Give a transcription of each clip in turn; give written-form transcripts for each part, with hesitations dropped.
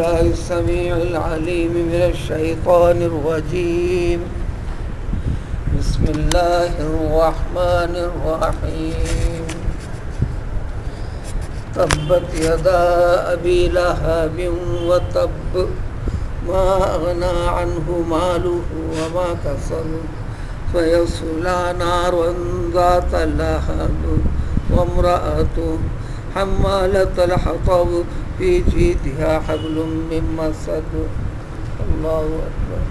بالله السميع العليم من الشيطان الرجيم. بسم الله الرحمن الرحيم. تبت يدا أبي لهب وتب ما أغنى عنه ماله وما كسب فيصلى نارا ذات لهب وامرأته حمالة الحطب في جيدها حبل من مسد. الله أكبر.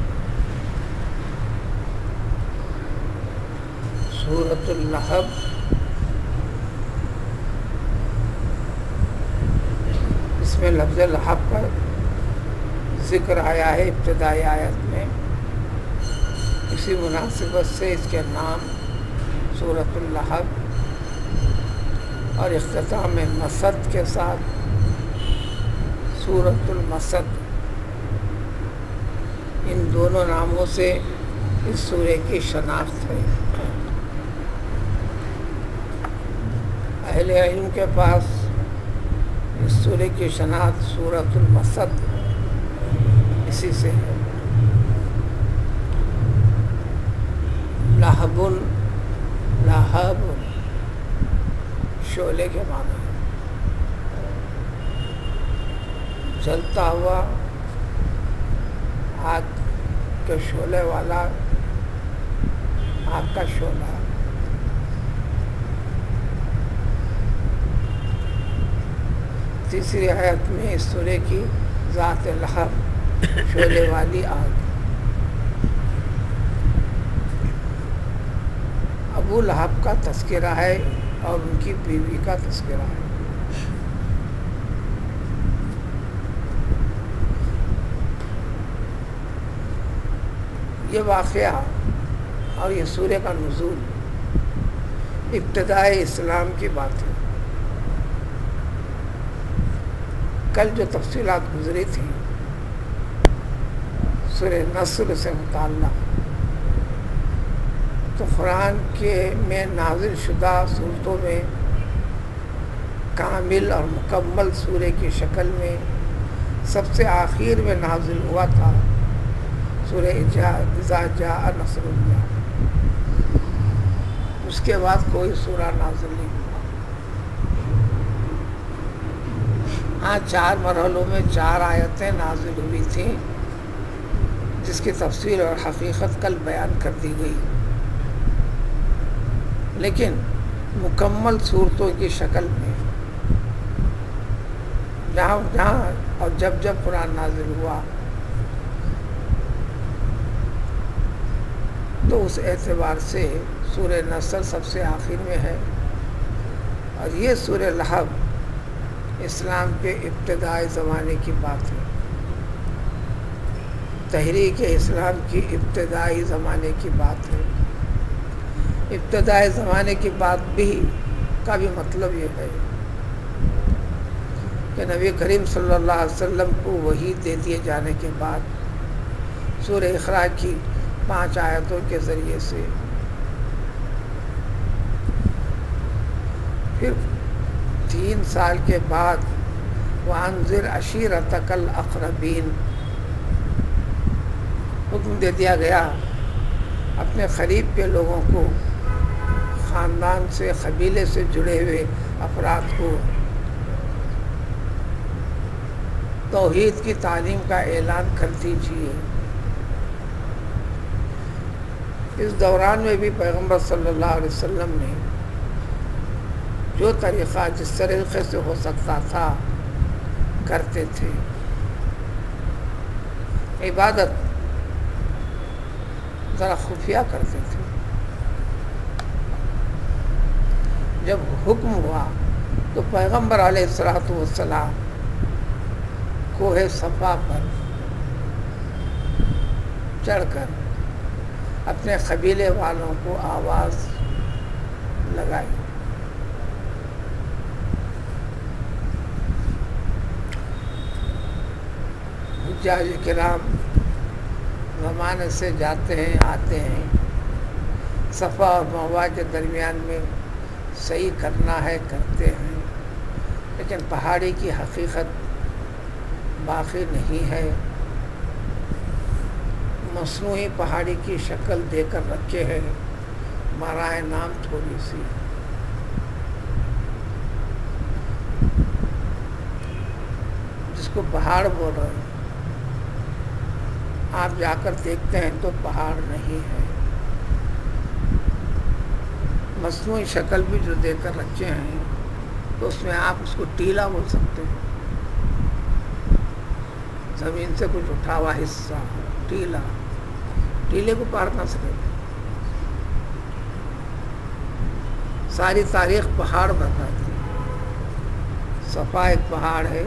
سورة اللہب اس میں لفظ لہب کا ذکر آیا ہے ابتدائی آیت میں. اسی مناسبت سے اس کے نام سورة اللہب اور اختتام مسد کے ساتھ سورة المسد، ان دونوں ناموں سے اس سورہ کی شناخت ہے. اہل علم کے پاس اس سورہ کی شناخت سورة المسد اسی سے ہے. لہب لہب شعلے کے معنی ہے، جلتا ہوا آگ کے شعلے والا، آگ کا شعلہ. تیسری آیت میں اس سورہ کی ذات لہب شعلے والی آگ. ابو لہب کا تذکرہ ہے اور ان کی بیوی کا تذکرہ ہے. یہ واقعہ اور یہ سورہ کا نزول ابتدائے اسلام کی بات ہے. کل جو تفصیلات گزری تھیں سورہ نصر سے متعلق، تو قرآن کے میں نازل شدہ صورتوں میں کامل اور مکمل سورہ کی شکل میں سب سے آخر میں نازل ہوا تھا سورہ اذا جاء نصر اللہ. اس کے بعد کوئی سورہ نازل نہیں ہوا. ہاں 4 مرحلوں میں 4 آیتیں نازل ہوئی تھیں جس کی تفصیل اور حقیقت کل بیان کر دی گئی، لیکن مکمل صورتوں کی شکل میں جہاں اور جب قرآن نازل ہوا تو اس اعتبار سے سورہ نصر سب سے آخر میں ہے. اور یہ سورہ لہب اسلام کے ابتدائی زمانے کی بات ہے، تحریک اسلام کی ابتدائی زمانے کی بات ہے. ابتدائی زمانے کی بات بھی کا بھی مطلب یہ ہے کہ نبی کریم صلی اللہ علیہ وسلم کو وحی دے دیے جانے کے بعد سورہ اقرا کی 5 آیتوں کے ذریعے سے پھر 3 سال کے بعد وَأَنذِرْ عَشِيرَتَكَ الْأَقْرَبِينَ حکم دے دیا گیا اپنے قریب کے لوگوں کو، خاندان سے قبیلے سے جڑے ہوئے افراد کو توحید کی تعلیم کا اعلان کر دیجیے. اس دوران میں بھی پیغمبر صلی اللہ علیہ وسلم نے جو طریقہ جس طریقے سے ہو سکتا تھا کرتے تھے. عبادت ذرا خفیہ کرتے تھے. جب حکم ہوا تو پیغمبر علیہ السلام کوہ صفا پر چڑھ کر اپنے قبیلے والوں کو آواز لگائی. حجاج کرام زمانے سے جاتے ہیں آتے ہیں، صفا اور مروہ کے درمیان میں صحیح کرنا ہے کرتے ہیں، لیکن پہاڑی کی حقیقت باقی نہیں ہے، مصنوعی پہاڑی کی شکل دے کر رکھے ہیں برائے نام تھوڑی سی۔ جس کو پہاڑ بول رہے ہیں، آپ جا کر دیکھتے ہیں تو پہاڑ نہیں ہے، مصنوعی شکل بھی جو دے کر رکھے ہیں تو اس میں آپ اس کو ٹیلا بول سکتے ہیں، زمین سے کچھ اٹھا ہوا حصہ، ٹیلا، ٹیلے کو پار نہ سکے۔ ساری تاریخ پہاڑ بتاتی ہے، صفا ایک پہاڑ ہے،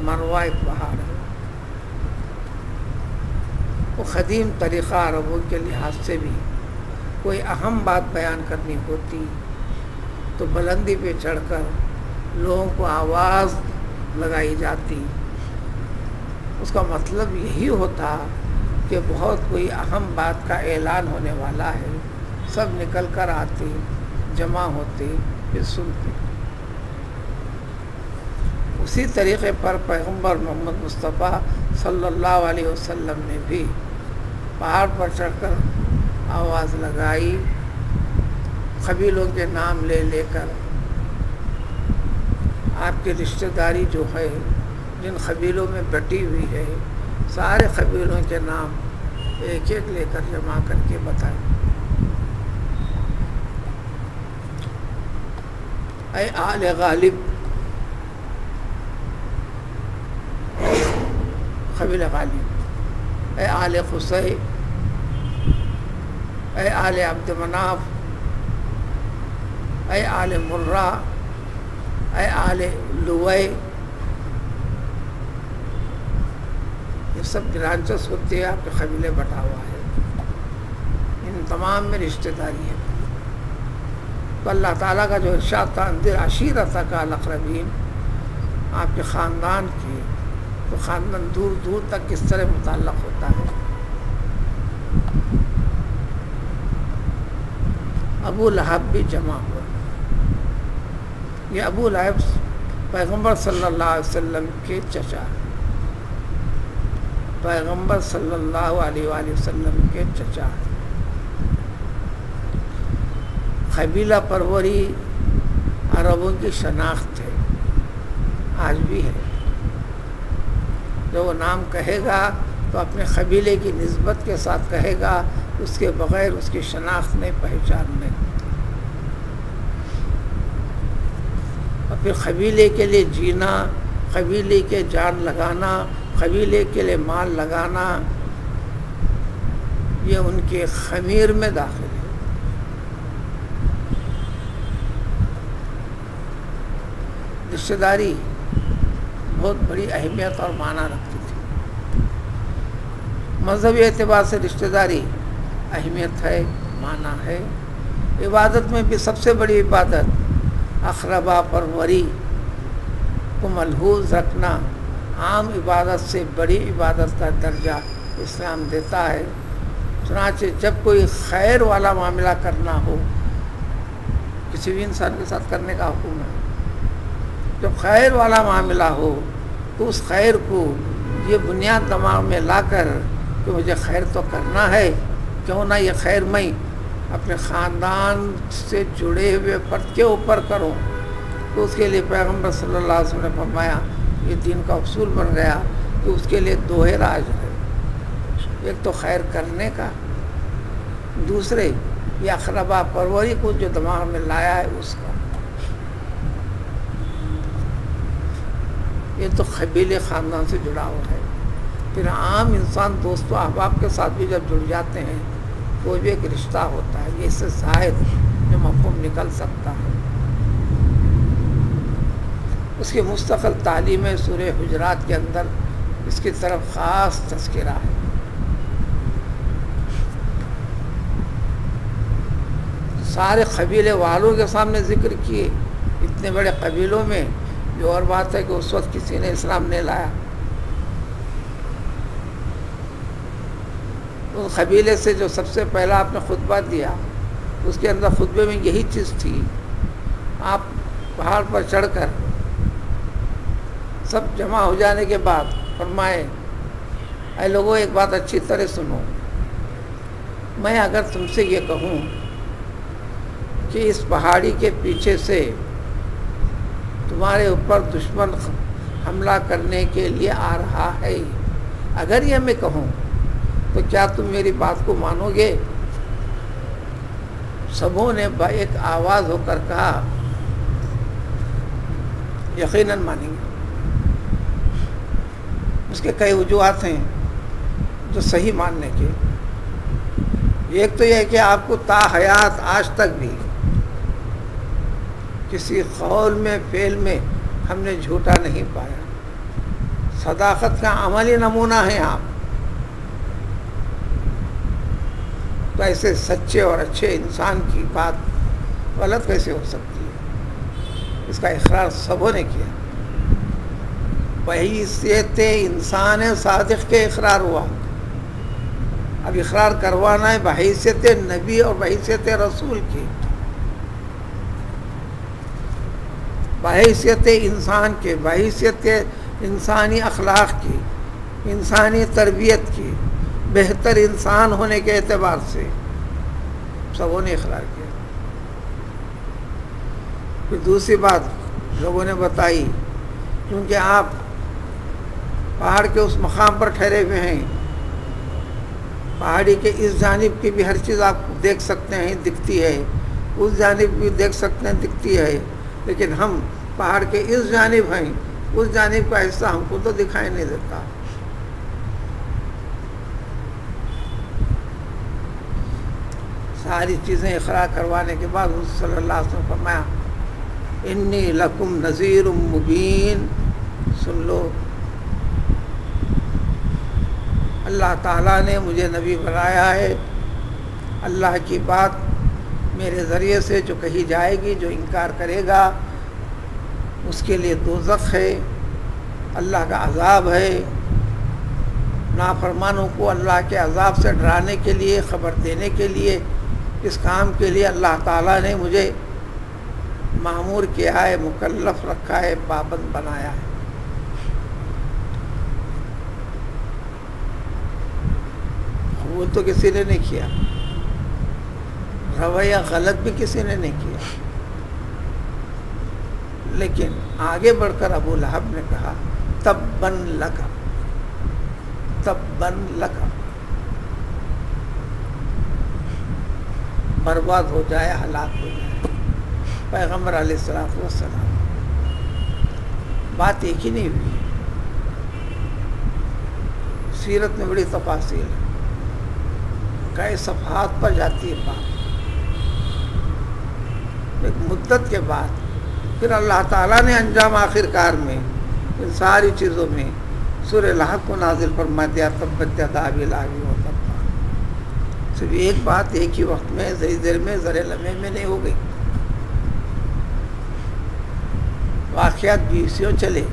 مروہ ایک پہاڑ ہے۔ وہ قدیم طریقہ عربوں کے لحاظ سے بھی کوئی اہم بات بیان کرنی ہوتی تو بلندی پہ چڑھ کر لوگوں کو آواز لگائی جاتی، اس کا مطلب یہی ہوتا کہ بہت کوئی اہم بات کا اعلان ہونے والا ہے، سب نکل کر آتے، جمع ہوتے، پھر سنتے۔ اسی طریقے پر پیغمبر محمد مصطفیٰ صلی اللہ علیہ وسلم نے بھی پہاڑ پر چڑھ کر آواز لگائی، قبیلوں کے نام لے لے کر۔ آپ کی رشتہ داری جو ہے جن قبیلوں میں بٹی ہوئی ہے، سارے قبیلوں کے نام ایک ایک لے کر جمع کر کے بتائیں۔ اے آل غالب، قبیلہ غالب، اے آل قصی، اے آل عبد مناف، اے آل مرہ، اے آل لوئی، یہ سب برانچز ہوتے ہیں، آپ کے قبیلے بٹا ہوا ہے، ان تمام میں رشتہ داری ہے۔ تو اللہ تعالیٰ کا جو ارشاد تھا انذر عشیرتک الاقربین، آپ کے خاندان کی، تو خاندان دور دور تک کس طرح متعلق ہوتا ہے۔ ابو لہب بھی جمع ہوا، یہ ابو لہب پیغمبر صلی اللہ علیہ وسلم کے چچا، پیغمبر صلی اللہ علیہ وآلہ وسلم کے چچا۔ قبیلہ پروری عربوں کی شناخت ہے، آج بھی ہے۔ جو وہ نام کہے گا تو اپنے قبیلے کی نسبت کے ساتھ کہے گا، اس کے بغیر اس کی شناخت نہیں، پہچان نہیں۔ اور پھر قبیلے کے لیے جینا، قبیلے کے جان لگانا، قبیلے کے لیے مال لگانا، یہ ان کے خمیر میں داخل ہے۔ رشتہ داری بہت بڑی اہمیت اور معنی رکھتی تھی۔ مذہبی اعتبار سے رشتہ داری اہمیت ہے، معنی ہے۔ عبادت میں بھی سب سے بڑی عبادت اقربا پروری کو ملحوظ رکھنا، عام عبادت سے بڑی عبادت کا درجہ اسلام دیتا ہے۔ چنانچہ جب کوئی خیر والا معاملہ کرنا ہو، کسی بھی انسان کے ساتھ کرنے کا حکم ہے، جب خیر والا معاملہ ہو تو اس خیر کو یہ بنیاد دماغ میں لا کر کہ مجھے خیر تو کرنا ہے، کیوں نہ یہ خیر میں اپنے خاندان سے جڑے ہوئے فرد کے اوپر کروں، تو اس کے لیے پیغمبر صلی اللہ علیہ وسلم نے فرمایا، یہ دین کا اصول بن گیا کہ اس کے لیے دو راج ہے، ایک تو خیر کرنے کا، دوسرے یہ اقربا پروری کو جو دماغ میں لایا ہے اس کا۔ یہ تو قبیلے خاندان سے جڑا ہوا ہے۔ پھر عام انسان دوست و احباب کے ساتھ بھی جب جڑ جاتے ہیں تو بھی ایک رشتہ ہوتا ہے، یہ اس سے زائد جو مفہوم نکل سکتا ہے۔ اس کی مستقل تعلیم ہے، سورہ حجرات کے اندر اس کی طرف خاص تذکرہ ہے۔ سارے قبیلے والوں کے سامنے ذکر کیے، اتنے بڑے قبیلوں میں، جو اور بات ہے کہ اس وقت کسی نے اسلام نہیں لایا۔ اس قبیلے سے جو سب سے پہلا آپ نے خطبہ دیا، اس کے اندر خطبے میں یہی چیز تھی، آپ پہاڑ پر چڑھ کر سب جمع ہو جانے کے بعد فرمائے اے لوگوں ایک بات اچھی طرح سنو، میں اگر تم سے یہ کہوں کہ اس پہاڑی کے پیچھے سے تمہارے اوپر دشمن حملہ کرنے کے لیے آ رہا ہے، اگر یہ میں کہوں تو کیا تم میری بات کو مانو گے؟ سبوں نے ایک آواز ہو کر کہا یقیناً مانیں گے۔ اس کے کئی وجوہات ہیں جو صحیح ماننے کے۔ ایک تو یہ ہے کہ آپ کو تا حیات آج تک بھی کسی قول میں فعل میں ہم نے جھوٹا نہیں پایا، صداقت کا عملی نمونہ ہیں آپ، تو ایسے سچے اور اچھے انسان کی بات غلط کیسے ہو سکتی ہے؟ اس کا اقرار سبوں نے کیا۔ بحیثیت انسان صادق کے اقرار ہوا، اب اقرار کروانا ہے بحیثیت نبی اور بحیثیت رسول کی، بحیثیت انسان کے، بحیثیت انسانی اخلاق کی، انسانی تربیت کی، بہتر انسان ہونے کے اعتبار سے سبوں نے اقرار کیا۔ پھر دوسری بات لوگوں نے بتائی، کیونکہ آپ پہاڑ کے اس مقام پر ٹھہرے ہوئے ہیں، پہاڑی کے اس جانب کی بھی ہر چیز آپ دیکھ سکتے ہیں، دکھتی ہے، اس جانب بھی دیکھ سکتے ہیں، دکھتی ہے، لیکن ہم پہاڑ کے اس جانب ہیں، اس جانب کا حصہ ہم کو تو دکھائی نہیں دیتا۔ ساری چیزیں اقرار کروانے کے بعد حضور صلی اللہ علیہ وسلم فرمایا انی لکم نذیر مبین، سن لو اللہ تعالیٰ نے مجھے نبی بنایا ہے، اللہ کی بات میرے ذریعے سے جو کہی جائے گی، جو انکار کرے گا اس کے لیے دوزخ ہے، اللہ کا عذاب ہے۔ نافرمانوں کو اللہ کے عذاب سے ڈرانے کے لیے، خبر دینے کے لیے، اس کام کے لیے اللہ تعالیٰ نے مجھے مأمور کیا ہے، مکلف رکھا ہے، پابند بنایا ہے۔ قبول تو کسی نے نہیں کیا، رویہ غلط بھی کسی نے نہیں کیا، لیکن آگے بڑھ کر ابو لہب نے کہا تباً لک، تباً لک، برباد ہو جائے، ہلاک ہو جائے۔ پیغمبر علیہ السلام بات ایک ہی نہیں ہوئی، سیرت میں بڑی تفاصیل ہے، کئی صفحات پر جاتی ہے بات۔ ایک مدت کے بعد پھر اللہ تعالیٰ نے انجام آخر کار میں ان ساری چیزوں میں سورہ لہب کو نازل فرما دیا، تبت یدا ابی لہب وتب۔ صرف ایک بات ایک ہی وقت میں، ذری دیر میں، ذرے لمحے میں نہیں ہو گئی، واقعات 20 چلے،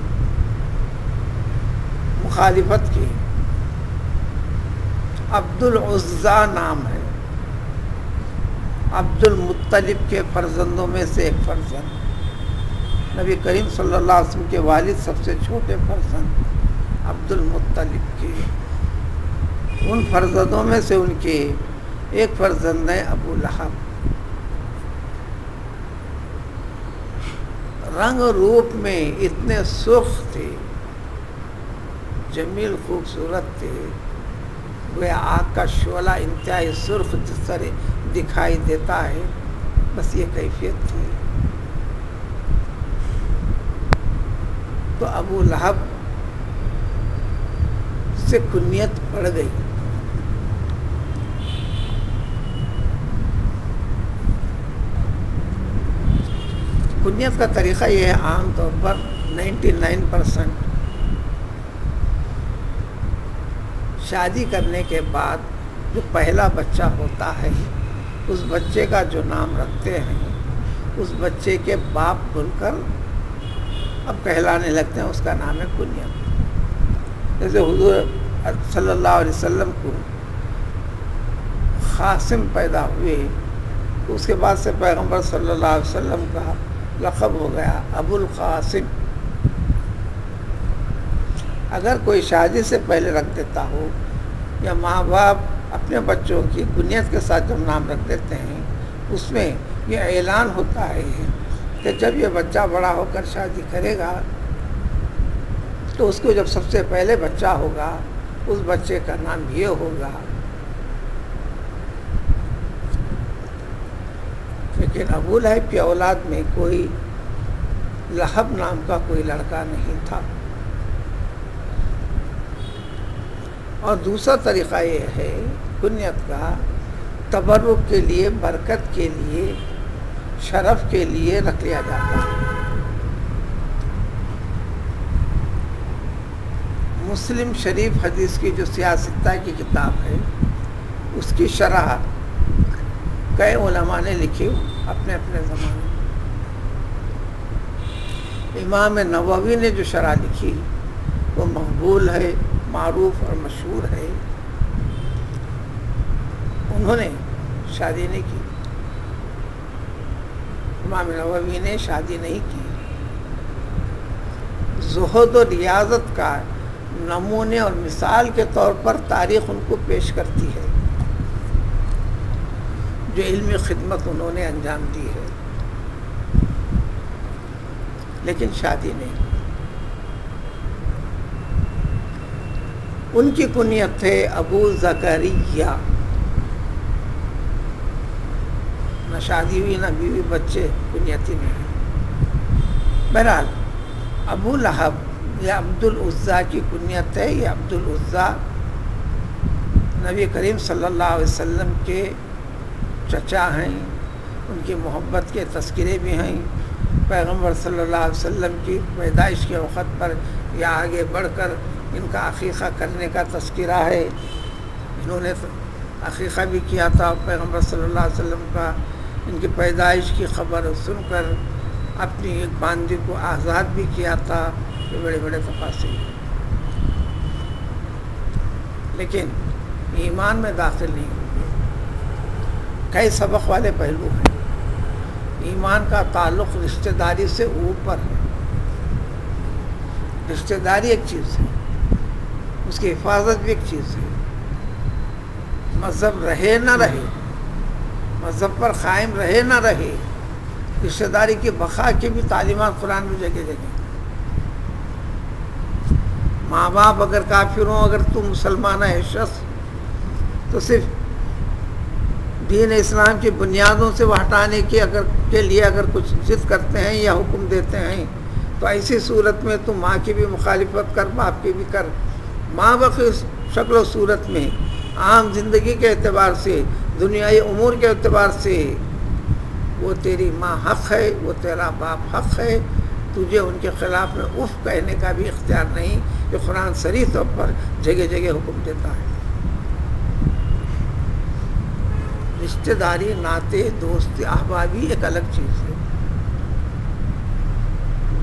مخالفت کی۔ عبد العزیٰ نام ہے، عبد المطلب کے فرزندوں میں سے ایک فرزند، نبی کریم صلی اللہ علیہ وسلم کے والد سب سے چھوٹے فرزند عبد المطلب کے، ان فرزندوں میں سے ان کے ایک فرزند ہے ابو لہب۔ رنگ روپ میں اتنے سرخ تھے، جمیل خوبصورت تھے، وہ آگ کا شعلہ انتہائی سرخ جس طرح دکھائی دیتا ہے، بس یہ کیفیت تھی۔ تو ابو لہب سے کنیت پڑ گئی۔ کنیت کا طریقہ یہ ہے، عام طور پر 99% شادی کرنے کے بعد جو پہلا بچہ ہوتا ہے، اس بچے کا جو نام رکھتے ہیں، اس بچے کے باپ بھول کر اب کہلانے لگتے ہیں، اس کا نام ہے کنیت۔ جیسے حضور صلی اللہ علیہ وسلم کو قاسم پیدا ہوئے، اس کے بعد سے پیغمبر صلی اللہ علیہ وسلم کا لقب ہو گیا ابو القاسم۔ اگر کوئی شادی سے پہلے رکھ دیتا ہو یا ماں باپ اپنے بچوں کی کنیت کے ساتھ جب نام رکھ دیتے ہیں، اس میں یہ اعلان ہوتا ہے کہ جب یہ بچہ بڑا ہو کر شادی کرے گا تو اس کو جب سب سے پہلے بچہ ہوگا اس بچے کا نام یہ ہوگا. لیکن ابو لہب کی اولاد میں کوئی لہب نام کا کوئی لڑکا نہیں تھا. اور دوسرا طریقہ یہ ہے کنیت کا، تبرک کے لیے، برکت کے لیے، شرف کے لیے رکھ لیا جاتا ہے. مسلم شریف حدیث کی جو سیاستہ کی کتاب ہے اس کی شرح کئی علماء نے لکھی اپنے اپنے زمانے میں. امام نووی نے جو شرح لکھی وہ مقبول ہے، معروف اور مشہور ہے. انہوں نے شادی نہیں کی، امام نووی نے شادی نہیں کی. زہد و ریاضت کا نمونے اور مثال کے طور پر تاریخ ان کو پیش کرتی ہے جو علمی خدمت انہوں نے انجام دی ہے، لیکن شادی نہیں. ان کی کنیت ہے ابو زکریا. نہ شادی ہوئی، نہ بیوی بچے، کنیت ہی نہیں. بہرحال ابو لہب یہ عبد العزیٰ کی کنیت ہے. یہ عبد العزیٰ نبی کریم صلی اللہ علیہ وسلم کے چچا ہیں، ان کی محبت کے تذکرے بھی ہیں. پیغمبر صلی اللہ علیہ وسلم کی پیدائش کے وقت پر یا آگے بڑھ کر ان کا عقیقہ کرنے کا تذکرہ ہے. انہوں نے عقیقہ بھی کیا تھا. پیغمبر صلی اللہ علیہ وسلم کا ان کی پیدائش کی خبر سن کر اپنی ایک باندی کو آزاد بھی کیا تھا. یہ بڑے بڑے تفاصیل ہیں، لیکن ایمان میں داخل نہیں ہوئے. کئی سبق والے پہلو ہیں. ایمان کا تعلق رشتہ داری سے اوپر ہے. رشتہ داری ایک چیز ہے، اس کی حفاظت بھی ایک چیز ہے. مذہب رہے نہ رہے، مذہب پر قائم رہے نہ رہے، رشتہ داری کی بقا کی بھی تعلیمات قرآن میں جگہ جگہ. ماں باپ اگر کافر ہوں، اگر تم مسلمان ہے شخص، تو صرف دین اسلام کی بنیادوں سے وہ ہٹانے کے لیے اگر کچھ ضد کرتے ہیں یا حکم دیتے ہیں تو ایسی صورت میں تم ماں کی بھی مخالفت کر، باپ کی بھی کر. ماں باپ کی شکل و صورت میں عام زندگی کے اعتبار سے، دنیائی امور کے اعتبار سے وہ تیری ماں حق ہے، وہ تیرا باپ حق ہے. تجھے ان کے خلاف میں اف کہنے کا بھی اختیار نہیں، جو قرآن صریح طور پر جگہ جگہ حکم دیتا ہے. رشتہ داری، ناطے، دوستی، احبابی ایک الگ چیز ہے.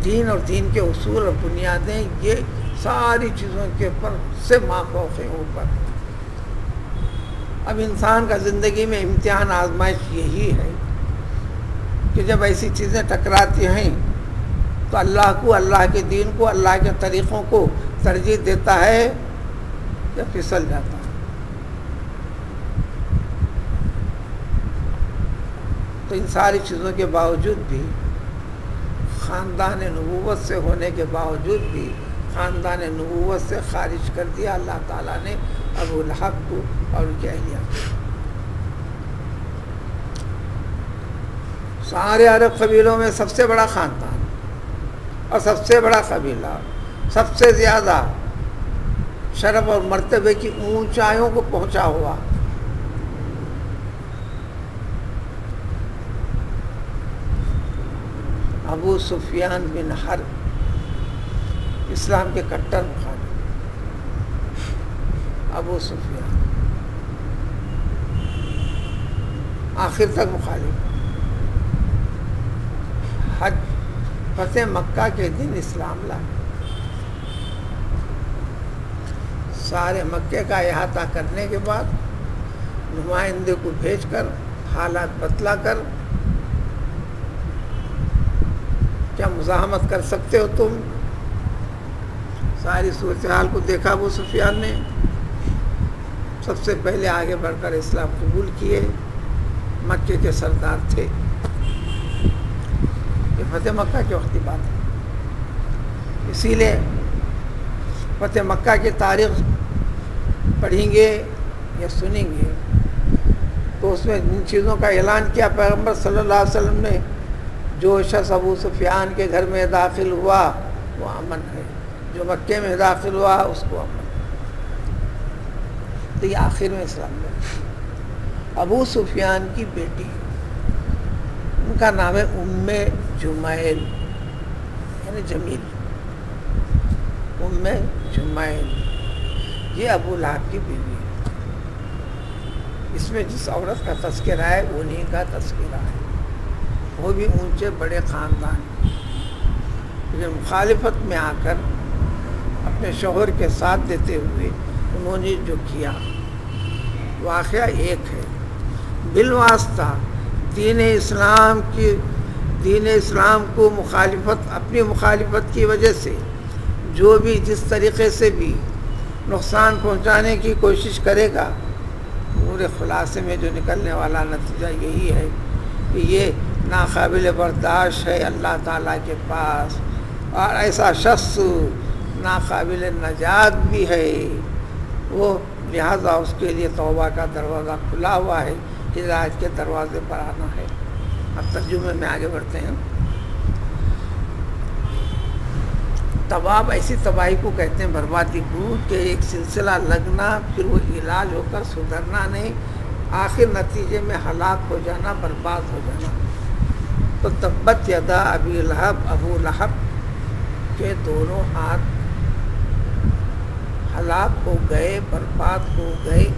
دین اور دین کے اصول اور بنیادیں، یہ ساری چیزوں کے اوپر سے ماں فوق ہے، اوپر. اب انسان کا زندگی میں امتحان، آزمائش یہی ہے کہ جب ایسی چیزیں ٹکراتی ہیں تو اللہ کو، اللہ کے دین کو، اللہ کے طریقوں کو ترجیح دیتا ہے یا پھسل جاتا ہے. تو ان ساری چیزوں کے باوجود بھی، خاندان نبوت سے ہونے کے باوجود بھی، خاندان نبوت سے خارج کر دیا اللہ تعالیٰ نے ابو لہب کو اور ان کی اہلیہ کو. سارے عرب قبیلوں میں سب سے بڑا خاندان اور سب سے بڑا قبیلہ، سب سے زیادہ شرف اور مرتبے کی اونچائیوں کو پہنچا ہوا. ابو سفیان بن حرب، اسلام کے کٹر مخالف. ابو سفیان آخر تک مخالف. حج فتح مکہ کے دن اسلام لائے. سارے مکے کا احاطہ کرنے کے بعد نمائندے کو بھیج کر حالات بتلا کر، کیا مزاحمت کر سکتے ہو تم؟ ساری صورتحال کو دیکھا ابو سفیان نے، سب سے پہلے آگے بڑھ کر اسلام قبول کیے، مکے کے سردار تھے. یہ فتح مکہ کے وقت کی بات ہے. اسی لیے فتح مکہ کی تاریخ پڑھیں گے یا سنیں گے تو اس میں جن چیزوں کا اعلان کیا پیغمبر صلی اللہ علیہ وسلم نے، جو شخص ابو سفیان کے گھر میں داخل ہوا وہ امن ہے، جو مکے میں داخل ہوا اس کو امن. تو یہ آخر میں اسلام میں ابو سفیان کی بیٹی، ان کا نام ہے ام جمیل، یعنی جمیل، ام جمیل، یہ ابو لہب کی بیوی ہے. اس میں جس عورت کا تذکرہ ہے انہیں کا تذکرہ ہے، وہ بھی اونچے بڑے خاندان، لیکن مخالفت میں آ کر اپنے شوہر کے ساتھ دیتے ہوئے انہوں نے جو کیا واقعہ ایک ہے. بالواسطہ دین اسلام کو اپنی مخالفت کی وجہ سے جو بھی جس طریقے سے بھی نقصان پہنچانے کی کوشش کرے گا، پورے خلاصے میں جو نکلنے والا نتیجہ یہی ہے کہ یہ ناقابل برداشت ہے اللہ تعالیٰ کے پاس، اور ایسا شخص ناقابل نجات بھی ہے. وہ لہذا اس کے لیے توبہ کا دروازہ کھلا ہوا ہے، ہدایت کے دروازے پر آنا ہے. اب ترجمے میں آگے بڑھتے ہیں. تباہ ایسی تباہی کو کہتے ہیں، بربادی کو، کہ ایک سلسلہ لگنا پھر وہ علاج ہو کر سدھرنا نہیں، آخر نتیجے میں ہلاک ہو جانا، برباد ہو جانا. تو تبت یدا ابی لہب، ابو لہب کے دونوں ہاتھ ہلاک ہو گئے، برباد ہو گئے.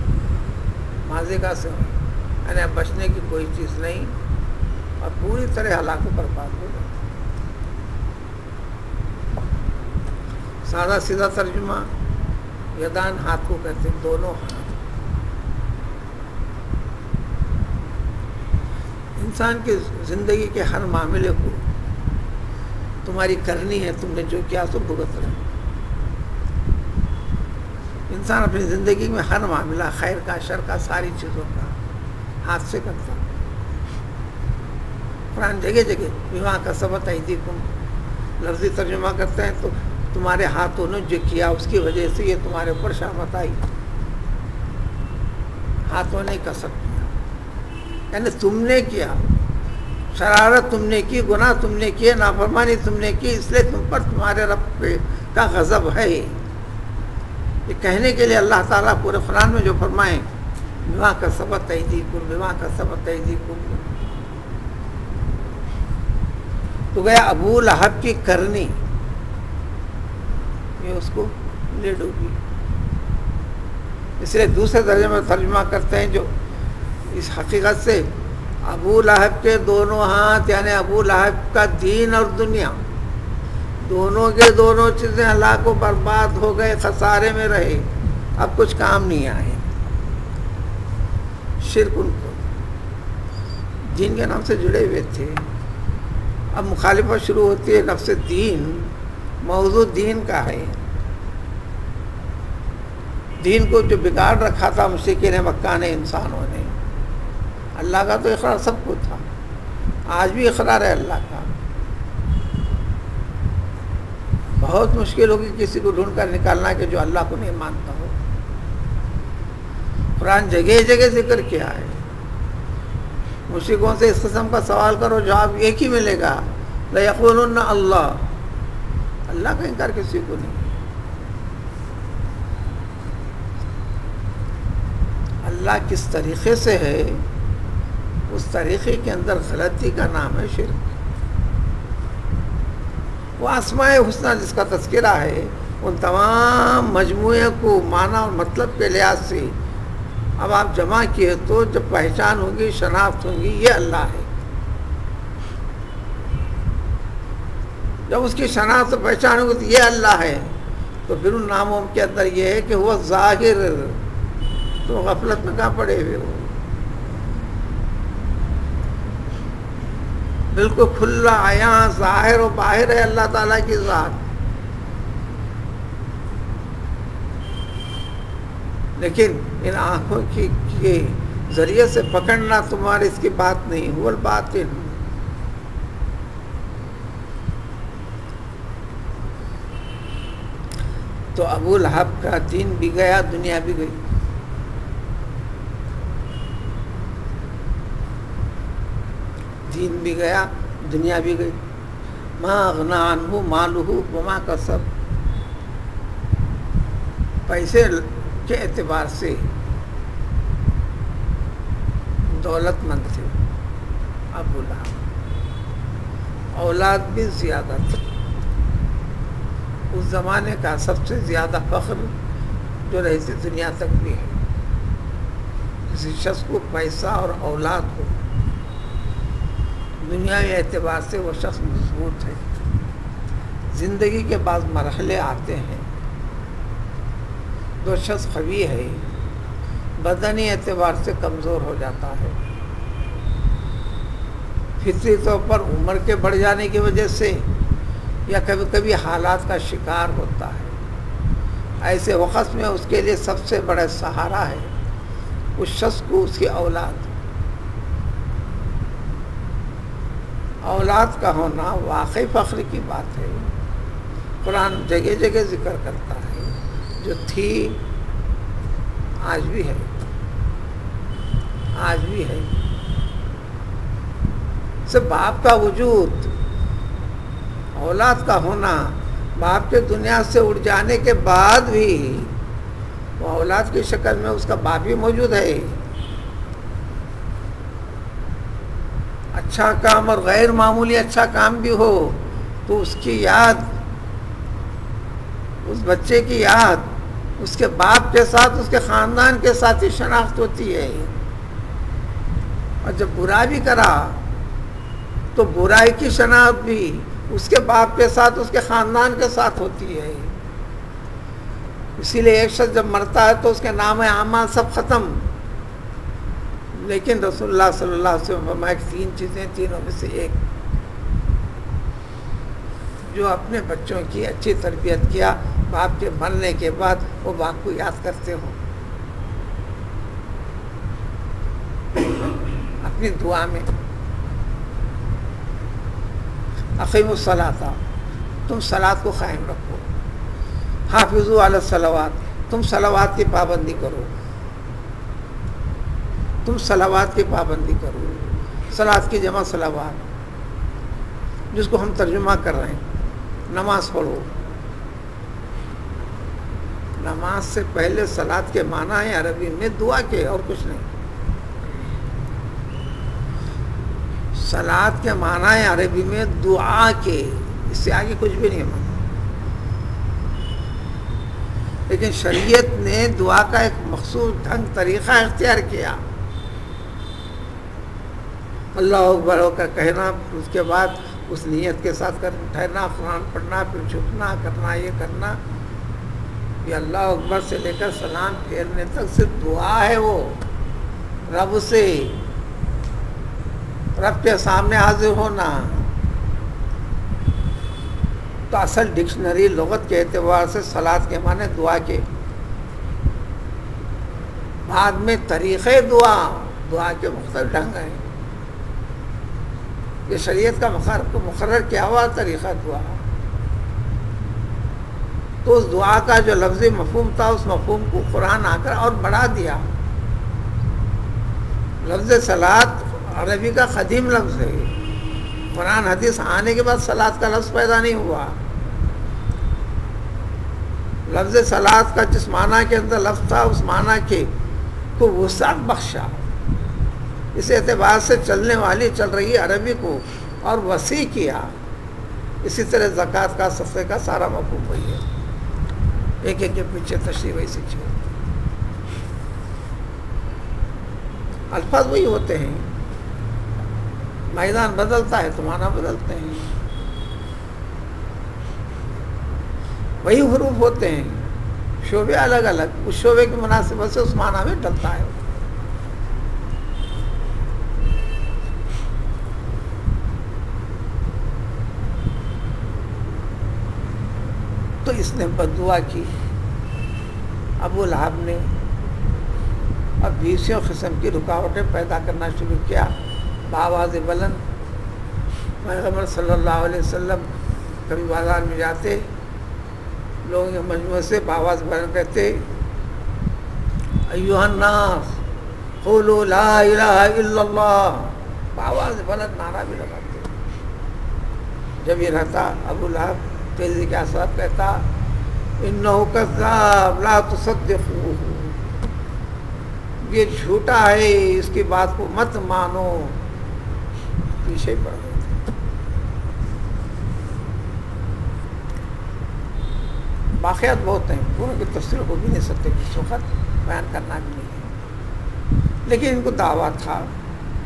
ماضی کا سن، یعنی بچنے کی کوئی چیز نہیں، اور پوری طرح ہلاک و برباد ہو گئے. سادہ سیدھا ترجمہ، یدان ہاتھ کو کہتے ہیں، دونوں ہاتھ. انسان کی زندگی کے ہر معاملے کو تمہاری کرنی ہے، تم نے جو کیا تو بھگت رہے. انسان اپنی زندگی میں ہر معاملہ، خیر کا شر کا، ساری چیزوں کا ہاتھ سے کرتا. قرآن جگہ جگہ بما کسبت ایدیکم لفظی ترجمہ کرتے ہیں تو تمہارے ہاتھوں نے جو کیا اس کی وجہ سے یہ تمہارے اوپر شامت آئی. ہاتھوں نے کسب کیا، یعنی تم نے کیا، شرارت تم نے کی، گناہ تم نے کیے، نافرمانی تم نے کی، اس لیے تم پر تمہارے رب کا غضب ہے. یہ کہنے کے لیے اللہ تعالیٰ پورے قرآن میں جو فرمائیں بما کسبت ایدیکم، بما کسبت ایدیکم، تو گیا ابو لہب کی کرنی، یہ اس کو لے ڈوبی. اس لیے دوسرے درجے میں ترجمہ کرتے ہیں جو اس حقیقت سے، ابو لہب کے دونوں ہاتھ، یعنی ابو لہب کا دین اور دنیا دونوں کے دونوں چیزیں ہلاک و برباد ہو گئے، خسارے میں رہے، اب کچھ کام نہیں آئے. شرک ان کو دین کے نام سے جڑے ہوئے تھے، اب مخالفت شروع ہوتی ہے. نفس دین، موضوع دین کا ہے. دین کو جو بگاڑ رکھا تھا مشرکین مکہ نے، انسانوں نے، اللہ کا تو اقرار سب کو تھا، آج بھی اقرار ہے اللہ کا. بہت مشکل ہوگی کسی کو ڈھونڈ کر نکالنا کہ جو اللہ کو نہیں مانتا ہو. قرآن جگہ جگہ ذکر کیا ہے. مشرکوں سے اس قسم کا سوال کرو، جواب ایک ہی ملے گا، لَيَقُولُنَّ اللہ. اللہ کا انکار کسی کو نہیں. اللہ کس طریقے سے ہے، اس طریقے کے اندر غلطی کا نام ہے شرک. وہ اسماء حسنہ جس کا تذکرہ ہے، ان تمام مجموعے کو معنی اور مطلب کے لحاظ سے اب آپ جمع کیے تو جب پہچان ہوگی، شناخت ہوگی، یہ اللہ ہے. جب اس کی شناخت و پہچان ہوگی تو یہ اللہ ہے. تو پھر ان ناموں کے اندر یہ ہے کہ وہ ظاہر، تو غفلت میں کہاں پڑے ہوئے ہو، بالکل کھلا عیاں ظاہر و باہر ہے اللہ تعالیٰ کی ذات. لیکن ان آنکھوں کے ذریعے سے پکڑنا تمہارے اس کی بات نہیں، هو الباطن. تو ابو لہب کا دین بھی گیا، دنیا بھی گئی. دین بھی گیا، دنیا بھی گئی. ما اغنا عنہ مالہ وما کسب. پیسے کے اعتبار سے دولت مند تھے ابو لہب، اولاد بھی زیادہ تھی. اس زمانے کا سب سے زیادہ فخر جو رہتی دنیا تک بھی ہے، کسی شخص کو پیسہ اور اولاد ہو، دنیاوی اعتبار سے وہ شخص مضبوط ہے. زندگی کے بعض مرحلے آتے ہیں، جو شخص قوی ہے بدنی اعتبار سے کمزور ہو جاتا ہے، فطری طور پر عمر کے بڑھ جانے کی وجہ سے یا کبھی کبھی حالات کا شکار ہوتا ہے. ایسے وقت میں اس کے لیے سب سے بڑا سہارا ہے اس شخص کو اس کی اولاد. اولاد کا ہونا واقعی فخر کی بات ہے. قرآن جگہ جگہ ذکر کرتا ہے، جو تھی آج بھی ہے، آج بھی ہے. صرف باپ کا وجود، اولاد کا ہونا، باپ کے دنیا سے اڑ جانے کے بعد بھی وہ اولاد کی شکل میں اس کا باپ ہی موجود ہے. اچھا کام اور غیر معمولی اچھا کام بھی ہو تو اس کی یاد، اس بچے کی یاد اس کے باپ کے ساتھ، اس کے خاندان کے ساتھ ہی شناخت ہوتی ہے. اور جب برا بھی کرا تو برائی کی شناخت بھی اس کے باپ کے ساتھ، اس کے خاندان کے ساتھ ہوتی ہے. اسی لیے ایک شخص جب مرتا ہے تو اس کے نام اعمال سب ختم. لیکن رسول اللہ صلی اللہ علیہ وسلم فرمایا کہ تین چیزیں، تینوں میں سے ایک، جو اپنے بچوں کی اچھی تربیت کیا، باپ کے مرنے کے بعد وہ باپ کو یاد کرتے ہو اپنی دعا میں. اقیموا الصلاۃ، تم صلاۃ کو قائم رکھو. حافظوا علی الصلوات، تم صلوات کی پابندی کرو، تم صلوات کی پابندی کرو. صلاۃ کی جمع صلوات، جس کو ہم ترجمہ کر رہے ہیں، نماز پڑھو. نماز سے پہلے صلاۃ کے معنی ہے عربی میں دعا کے، اور کچھ نہیں. صلاۃ کے معنی ہے عربی میں دعا کے، اس سے آگے کچھ بھی نہیں مانا. لیکن شریعت نے دعا کا ایک مخصوص ڈھنگ، طریقہ اختیار کیا. اللہ اکبر ہو کر کہنا، اس کے بعد اس نیت کے ساتھ ٹھہرنا، قرآن پڑھنا، پھر جھکنا کرنا، یہ کرنا. یہ اللہ اکبر سے لے کر سلام پھیرنے تک صرف دعا ہے. وہ رب سے، رب کے سامنے حاضر ہونا. تو اصل ڈکشنری لغت کے اعتبار سے صلاۃ کے معنی دعا کے. بعد میں طریقے دعا، دعا کے مختلف ڈھنگ ہیں. یہ شریعت کا مقرر کیا ہوا طریقہ دعا. تو اس دعا کا جو لفظی مفہوم تھا، اس مفہوم کو قرآن آ کر اور بڑھا دیا. لفظ صلاۃ عربی کا قدیم لفظ ہے. قرآن حدیث آنے کے بعد صلاۃ کا لفظ پیدا نہیں ہوا. لفظ صلاۃ کا جس معنی کے اندر لفظ تھا، اس معنی کے کو وسعت بخشا. اس اعتبار سے چلنے والی چل رہی عربی کو اور وسیع کیا. اسی طرح زکوٰۃ کا، صدقے کا سارا مفہوم وہی ہے. ایک ایک کے پیچھے تشریح ویسی چیز، الفاظ وہی ہوتے ہیں. میدان بدلتا ہے تو معنی بدلتے ہیں. وہی حروف ہوتے ہیں، شعبے الگ الگ، اس شعبے کی مناسبت سے اس معنی میں ڈلتا ہے. تو اس نے بد دعا کی ابو لہب نے. اب 20 قسم کی رکاوٹیں پیدا کرنا شروع کیا بآواز بلند. پیغمبر صلی اللہ علیہ وسلم کبھی بازار میں جاتے، لوگوں کے مجموعے سے بآواز بلند کہتے ایھا الناس قولوا لا الہ الا اللہ، بآواز بلند نعرہ بھی لگاتے. جب یہ رہتا ابو لہب تیزی کے ساتھ کہتا انہ کذاب لا تصدقوہ، یہ جھوٹا ہے، اس کی بات کو مت مانو. پیچھے پڑ گئے. واقعات بہت ہیں، پوروں کی تفصیل کو بھی نہیں سکتے اس وقت، بیان کرنا بھی نہیں ہے. لیکن ان کو دعویٰ تھا،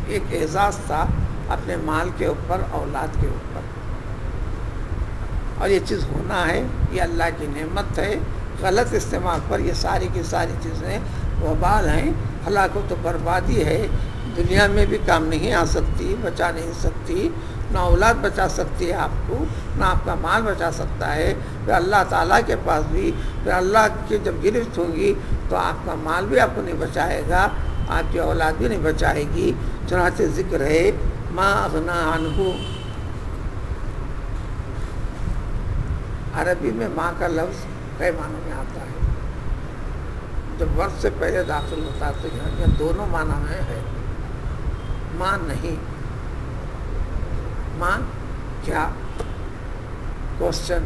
ایک اعزاز تھا اپنے مال کے اوپر، اولاد کے اوپر، اور یہ چیز ہونا ہے، یہ اللہ کی نعمت ہے. غلط استعمال پر یہ ساری کی ساری چیزیں وبال ہیں، ہلاکت و بربادی ہے. دنیا میں بھی کام نہیں آ سکتی، بچا نہیں سکتی، نہ اولاد بچا سکتی ہے آپ کو، نہ آپ کا مال بچا سکتا ہے. پھر اللہ تعالیٰ کے پاس بھی پھر اللہ کی جب گرفت ہوگی تو آپ کا مال بھی آپ کو نہیں بچائے گا، آپ کی اولاد بھی نہیں بچائے گی. چنانچہ ذکر ہے ما اغنا عنہ. عربی میں ماں کا لفظ کئی معنوں میں آتا ہے. جب وقت سے پہلے داخل ہوتا ہے تو یہاں دونوں معنی میں ہے. ماں نہیں، ماں کیا، کوشچن،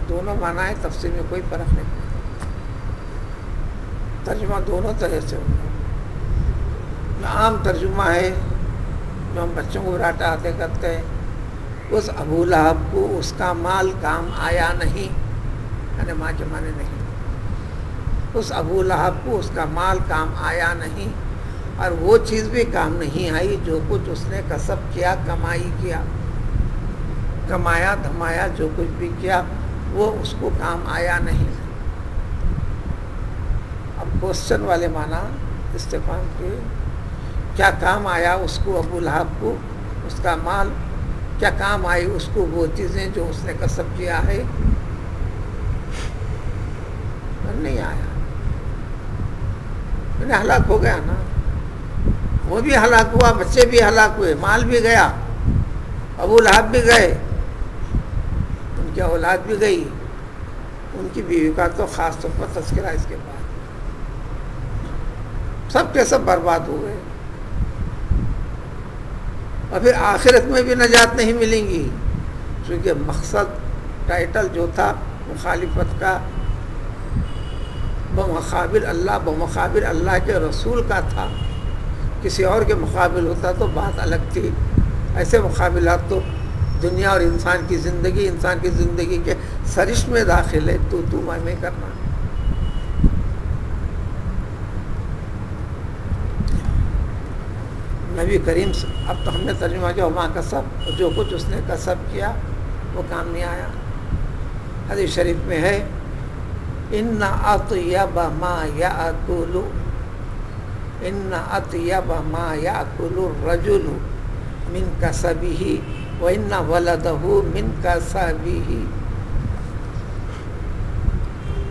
دونوں معنی ہے. تفسیر میں کوئی فرق نہیں پڑتا، ترجمہ دونوں طرح سے ہوگا. عام ترجمہ ہے جو ہم بچوں کو رٹا آتے کرتے ہیں، اس ابو لہب کو اس کا مال کام آیا نہیں، یعنی ماں کے معنی نہیں. اس ابو لہب کو اس کا مال کام آیا نہیں، اور وہ چیز بھی کام نہیں آئی جو کچھ اس نے کسب کیا، کمائی کیا، کمایا دھمایا جو کچھ بھی کیا وہ اس کو کام آیا نہیں. اب کوشچن والے معنی استفہام کے، کیا کام آیا اس کو، ابو لہب کو اس کا مال، کیا کام آئی اس کو وہ چیزیں جو اس نے کسب کیا ہے؟ نہیں آیا، ہلاک ہو گیا نا. وہ بھی ہلاک ہوا، بچے بھی ہلاک ہوئے، مال بھی گیا، ابو لہب بھی گئے، ان کی اولاد بھی گئی، ان کی بیوی کا تو خاص طور پر تذکرہ اس کے بعد. سب کے سب برباد ہو گئے. اور پھر آخرت میں بھی نجات نہیں ملیں گی، کیونکہ مقصد ٹائٹل جو تھا مخالفت کا بمقابل اللہ کے رسول کا تھا. کسی اور کے مقابل ہوتا تو بات الگ تھی. ایسے مقابلات تو دنیا اور انسان کی زندگی کے سرشت میں داخل ہے. تو میں کرنا. نبی کریم اب تو ہم نے ترجمہ کیا ماں کسب، جو کچھ اس نے کسب کیا وہ کام نہیں آیا. حدیث شریف میں ہے ان اطیب ما یاکل الرجل من کسبہ وان ولدہ من کسبہ.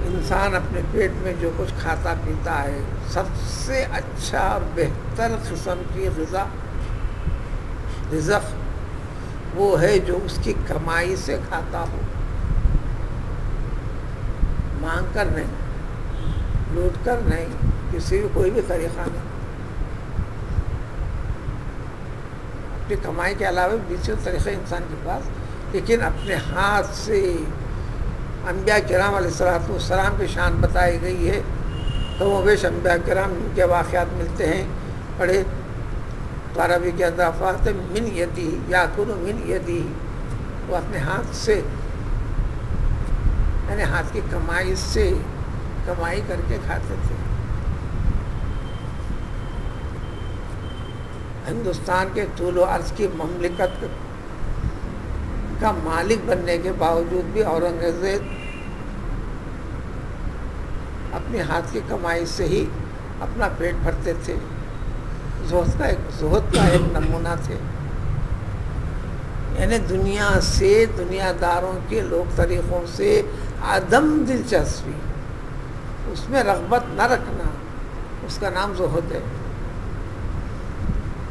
انسان اپنے پیٹ میں جو کچھ کھاتا پیتا ہے، سب سے اچھا اور بہتر قسم کی غذا، رزق وہ ہے جو اس کی کمائی سے کھاتا ہو. مانگ کر نہیں، لوٹ کر نہیں، کسی بھی کوئی بھی طریقہ نہیں. اپنی کمائی کے علاوہ دوسرے طریقے انسان کے پاس، لیکن اپنے ہاتھ سے. انبیاء کرام علیہ السلام کی شان بتائی گئی ہے، تو وہ بیش انبیاء کرام کے واقعات ملتے ہیں. پڑھے تو عربی کے اضافات من یدی یاکل من یدی، وہ اپنے ہاتھ سے، یعنی ہاتھ کی کمائی سے کمائی کر کے کھاتے تھے. ہندوستان کے طول و عرض کی مملکت کا مالک بننے کے باوجود بھی اورنگزیب اپنے ہاتھ کی کمائی سے ہی اپنا پیٹ بھرتے تھے. زہد کا ایک نمونہ تھے. یعنی دنیا سے، دنیا داروں کے لوگ طریقوں سے عدم دلچسپی، اس میں رغبت نہ رکھنا، اس کا نام زہد ہے.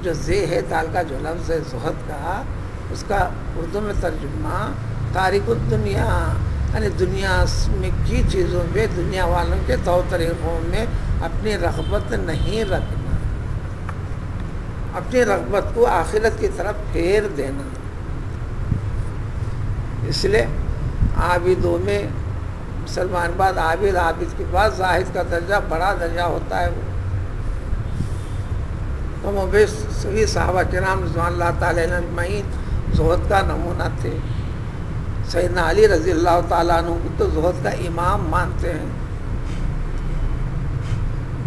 جو زے ہے دال کا جو لفظ ہے زہد کا، اس کا اردو میں ترجمہ تارک الدنیا، یعنی دنیا میں کی چیزوں پہ، دنیا والوں کے طور طریقوں میں اپنی رغبت نہیں رکھنا، اپنی رغبت کو آخرت کی طرف پھیر دینا. اس لیے عابدوں میں مسلمان بعد عابد، عابد کے بعد زاہد کا درجہ بڑا درجہ ہوتا ہے. وہ کم و بیش سبھی صحابہ کرام رضوان اللہ تعالیٰ عنہ اجمعین زہد کا نمونہ تھے. سیدنا علی رضی اللہ تعالیٰ عنہ کو تو زہد کا امام مانتے ہیں.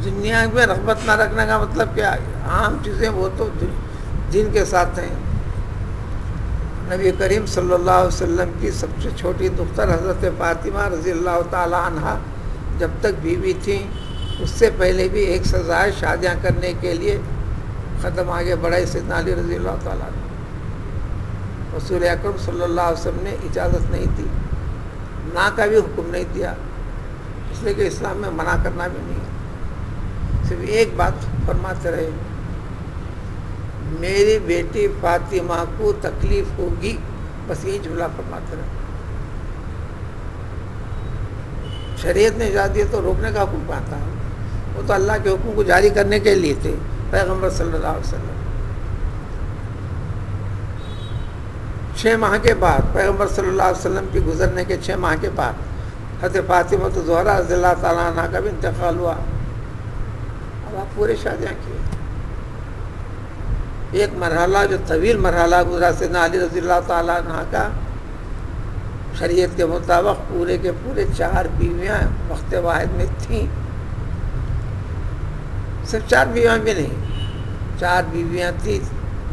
دنیا میں رغبت نہ رکھنے کا مطلب کیا؟ عام چیزیں وہ تو دین کے ساتھ ہیں. نبی کریم صلی اللہ علیہ وسلم کی سب سے چھوٹی دختر حضرت فاطمہ رضی اللہ تعالیٰ عنہ جب تک بیوی تھیں، اس سے پہلے بھی ایک سزائے شادیاں کرنے کے لیے قدم آگے بڑھائے سیدنا علی رضی اللہ تعالیٰ عنہ. رسول اکرم صلی اللہ علیہ وسلم نے اجازت نہیں دی، نہ کا بھی حکم نہیں دیا، اس لیے کہ اسلام میں منع کرنا بھی نہیں ہے. صرف ایک بات فرماتے رہے، میری بیٹی فاطمہ کو تکلیف ہوگی، بس یہی جملہ فرماتے رہے. شریعت نے اجازت دی تو روکنے کا حکم پاتا ہے، وہ تو اللہ کے حکم کو جاری کرنے کے لیے تھے پیغمبر صلی اللہ علیہ وسلم. 6 ماہ کے بعد پیغمبر صلی اللہ علیہ وسلم کی گزرنے کے 6 ماہ کے بعد حضرت فاطمہ زہرا رضی اللہ تعالیٰ عنہ کا بھی انتقال ہوا. اب آپ پورے شادیاں کیے. ایک مرحلہ جو طویل مرحلہ گزرا سیدنا علی رضی اللہ تعالیٰ عنہ کا، شریعت کے مطابق پورے کے پورے 4 بیویاں وقت واحد میں تھیں. صرف 4 بیویاں بھی نہیں، 4 بیویاں تھیں،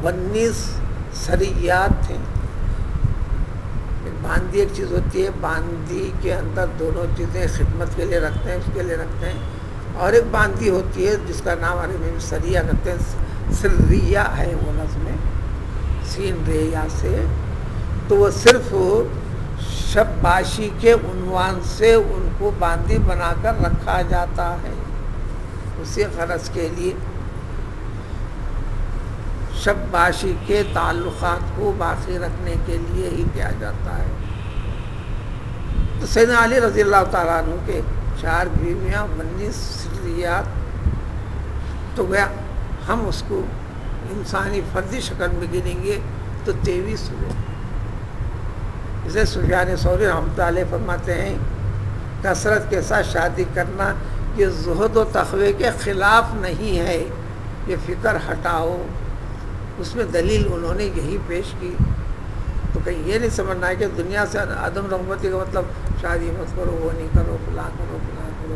19 سریات تھیں. باندی ایک چیز ہوتی ہے، باندی کے اندر دونوں چیزیں خدمت کے لیے رکھتے ہیں، اس کے لیے رکھتے ہیں. اور ایک باندی ہوتی ہے جس کا نام عربی میں سریہ کرتے ہیں، سریہ ہے وہ لفظ میں سین ریہ سے. تو وہ صرف شب باشی کے عنوان سے ان کو باندی بنا کر رکھا جاتا ہے، اسی غرض کے لیے شب باشی کے تعلقات کو باقی رکھنے کے لیے ہی کیا جاتا ہے. تو سیدنا علی رضی اللہ تعالیٰ عنہ کے 4 بیویاں 19 سریات. تو گیا ہم اس کو انسانی فردی شکل میں گنیں گے تو 23 ہوئے. اسے سفیان ثوری رحمۃ اللہ علیہ فرماتے ہیں کثرت کے ساتھ شادی کرنا یہ زہد و تقوی کے خلاف نہیں ہے، یہ فکر ہٹاؤ. اس میں دلیل انہوں نے یہی پیش کی. تو کہیں یہ نہیں سمجھنا ہے کہ دنیا سے عدم رغبتی کا مطلب شادی مت کرو، وہ نہیں کرو، فلاں کرو، فلاں کرو.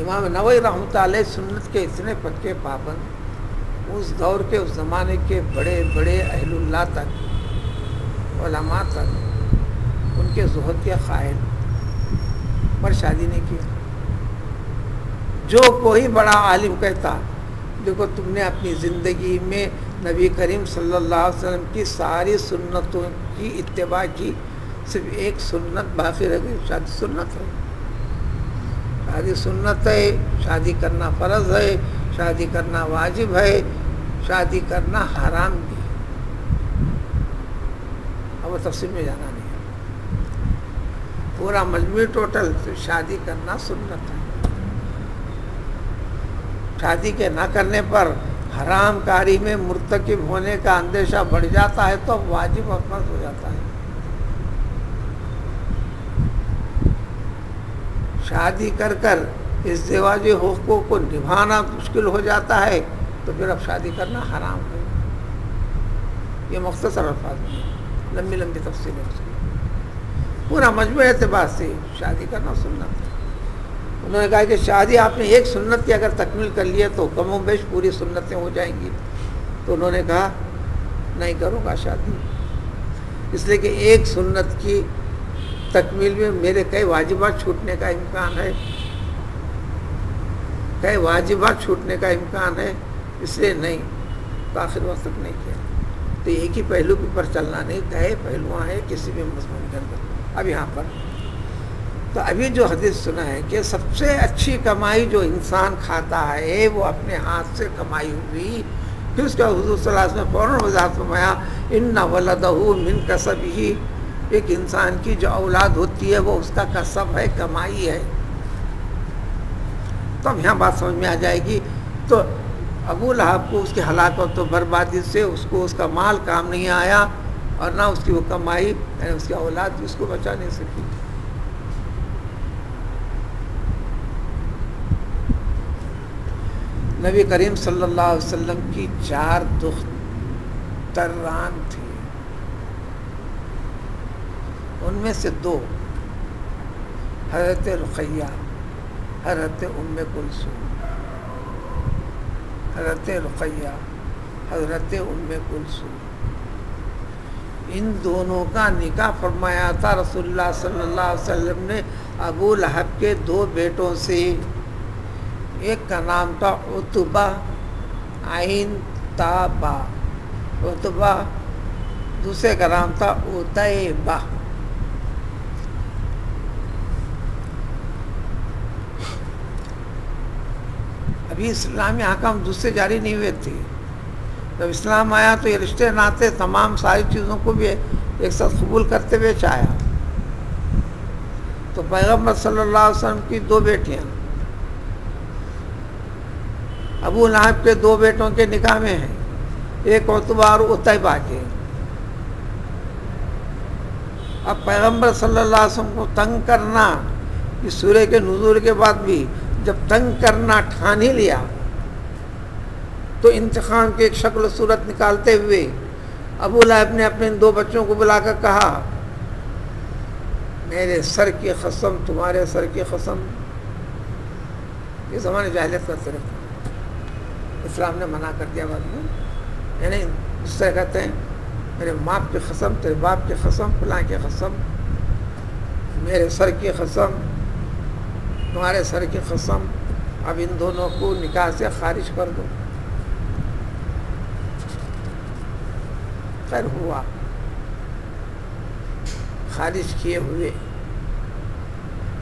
امام نووی رحمۃ اللہ علیہ سنت کے اتنے پکے پابند، اس دور کے اس زمانے کے بڑے بڑے اہل اللہ تک، علماء تک ان کے زہد کے قائل، پر شادی نہیں کی. جو کوئی بڑا عالم کہتا دیکھو تم نے اپنی زندگی میں نبی کریم صلی اللہ علیہ وسلم کی ساری سنتوں کی اتباع کی، صرف ایک سنت باقی رہ گئی، شادی سنت ہے. شادی سنت ہے، شادی کرنا فرض ہے، شادی کرنا واجب ہے، شادی کرنا حرام بھی ہے. اب وہ تفصیل میں جانا نہیں ہے، پورا مجموعی ٹوٹل شادی کرنا سنت ہے. شادی کے نہ کرنے پر حرام کاری میں مرتکب ہونے کا اندیشہ بڑھ جاتا ہے تو واجب اور فرض ہو جاتا ہے. شادی کر کر ازدواجی حقوق کو نبھانا مشکل ہو جاتا ہے تو پھر اب شادی کرنا حرام ہے. یہ مختصر الفاظ میں لمبی لمبی تفصیل ہے اس کی. پورا مجموعہ اعتبار سے شادی کرنا سنت ہے. انہوں نے کہا کہ شادی آپ نے ایک سنت کی اگر تکمیل کر لی ہے تو کم و بیش پوری سنتیں ہو جائیں گی. تو انہوں نے کہا نہیں کروں گا شادی، اس لیے کہ ایک سنت کی تکمیل میں میرے کئی واجبات چھوٹنے کا امکان ہے، کئی واجبات چھوٹنے کا امکان ہے، اس لیے نہیں. تو آخر وقت تک نہیں کیا. تو ایک ہی پہلو پر چلنا نہیں، کئی پہلوਆਂ ہیں کسی بھی مضمون کے اندر. اب یہاں پر تو ابھی جو حدیث سنا ہے کہ سب سے اچھی کمائی جو انسان کھاتا ہے وہ اپنے ہاتھ سے کمائی ہوئی، پھر اس کا حضور صلی اللہ علیہ وسلم فوراً وضاحت فرمایا ان ولدہ من کسبہ، ایک انسان کی جو اولاد ہوتی ہے وہ اس کا کسب ہے، کمائی ہے۔ تو اب یہاں بات سمجھ میں آ جائے گی۔ تو ابو لہب کو اس کی ہلاکت و بربادی سے اس کو اس کا مال کام نہیں آیا، اور نہ اس کی وہ کمائی، یعنی اس کی اولاد بھی اس کو بچا نہیں سکی۔ نبی کریم صلی اللہ علیہ وسلم کی 4 دختران تھی، ان میں سے 2 حضرت رقیہ، حضرت ام کلثوم، حضرت رقیہ، حضرت ام کلثوم، ان دونوں کا نکاح فرمایا تھا رسول اللہ صلی اللہ علیہ وسلم نے ابو لہب کے 2 بیٹوں سے۔ ایک کا نام تھا عتبہ عین تا با، عتبہ، دوسرے کا نام تھا عتیبہ۔ ابھی اسلامی احکام دوسرے جاری نہیں ہوئے تھے، جب اسلام آیا تو یہ رشتے ناتے تمام ساری چیزوں کو بھی ایک ساتھ قبول کرتے ہوئے آیا۔ تو پیغمبر صلی اللہ علیہ وسلم کی 2 بیٹیاں ابو لہب کے 2 بیٹوں کے نکاح میں ہیں، ایک عتبہ اور عتیبہ کے۔ اب پیغمبر صلی اللہ علیہ وسلم کو تنگ کرنا، اس سورہ کے نزول کے بعد بھی جب تنگ کرنا ٹھان ہی لیا تو انتقام کی ایک شکل و صورت نکالتے ہوئے ابو لہب نے اپنے ان 2 بچوں کو بلا کر کہا میرے سر کی قسم، تمہارے سر کی قسم۔ یہ زمانے جاہلیت کا طریقہ، اسلام نے منع کر دیا بعد میں، یعنی اس سے کہتے ہیں میرے باپ کی قسم، تیرے باپ کی قسم، فلاں کی قسم، میرے سر کی قسم، تمہارے سر کی قسم، اب ان دونوں کو نکاح سے خارج کر دو۔ خیر ہوا، خارج کیے ہوئے،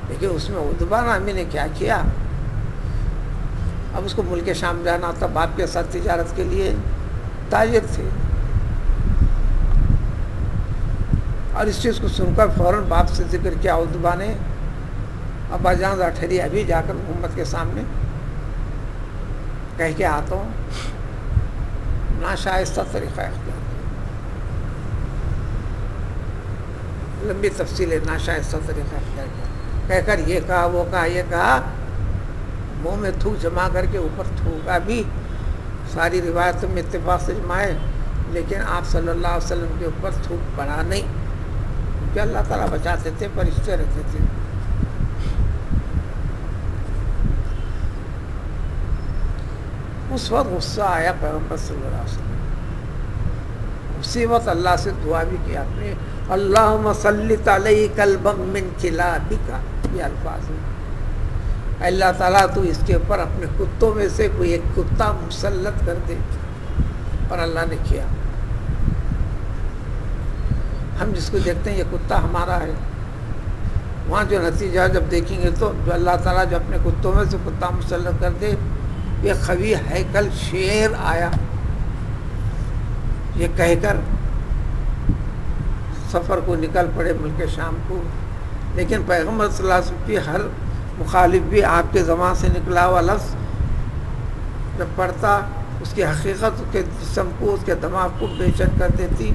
لیکن اس میں عتبہ نامی نے کیا کیا، اب اس کو ملک شام جانا تھا، باپ کے ساتھ تجارت کے لیے، تاجر تھے، اور اس چیز کو سن کر فوراً باپ سے ذکر کیا عتبہ نے، ابا جان ذرا ٹھہریے، ابھی جا کر محمد کے سامنے کہہ کے آتا ہوں۔ ناشائستہ طریقہ اختیار کیا، لمبی تفصیل ہے، ناشائستہ طریقہ اختیار کیا، کہہ کر یہ کہا، وہ کہا، یہ کہا، منہ میں تھوک جما کر کے اوپر تھوکا بھی، ساری روایتوں میں اتفاق سے جمع ہے، لیکن آپ صلی اللہ علیہ وسلم کے اوپر تھوک پڑا نہیں، کیونکہ اللہ تعالیٰ بچاتے تھے، فرشتے رہتے تھے۔ اس وقت غصہ آیا پیغمبر صلی اللہ علیہ وسلم، اسی وقت اللہ سے دعا بھی کی آپ نے، اللہم سلط علیہ کلبا من کلابک، یہ الفاظ ہیں، اللہ تعالیٰ تو اس کے اوپر اپنے کتوں میں سے کوئی ایک کتا مسلط کر دے، اور اللہ نے کیا۔ ہم جس کو دیکھتے ہیں یہ کتا ہمارا ہے، وہاں جو نتیجہ جب دیکھیں گے تو جو اللہ تعالیٰ جو اپنے کتوں میں سے کتا مسلط کر دے، یہ قوی ہیکل شیر آیا، یہ کہہ کر سفر کو نکل پڑے ملک شام کو، لیکن پیغمبر صلی اللہ علیہ وسلم کی ہر مخالف بھی آپ کے زبان سے نکلا ہوا لفظ جب پڑھتا، اس کی حقیقت اس کے جسم کو، اس کے دماغ کو بے چین کر دیتی۔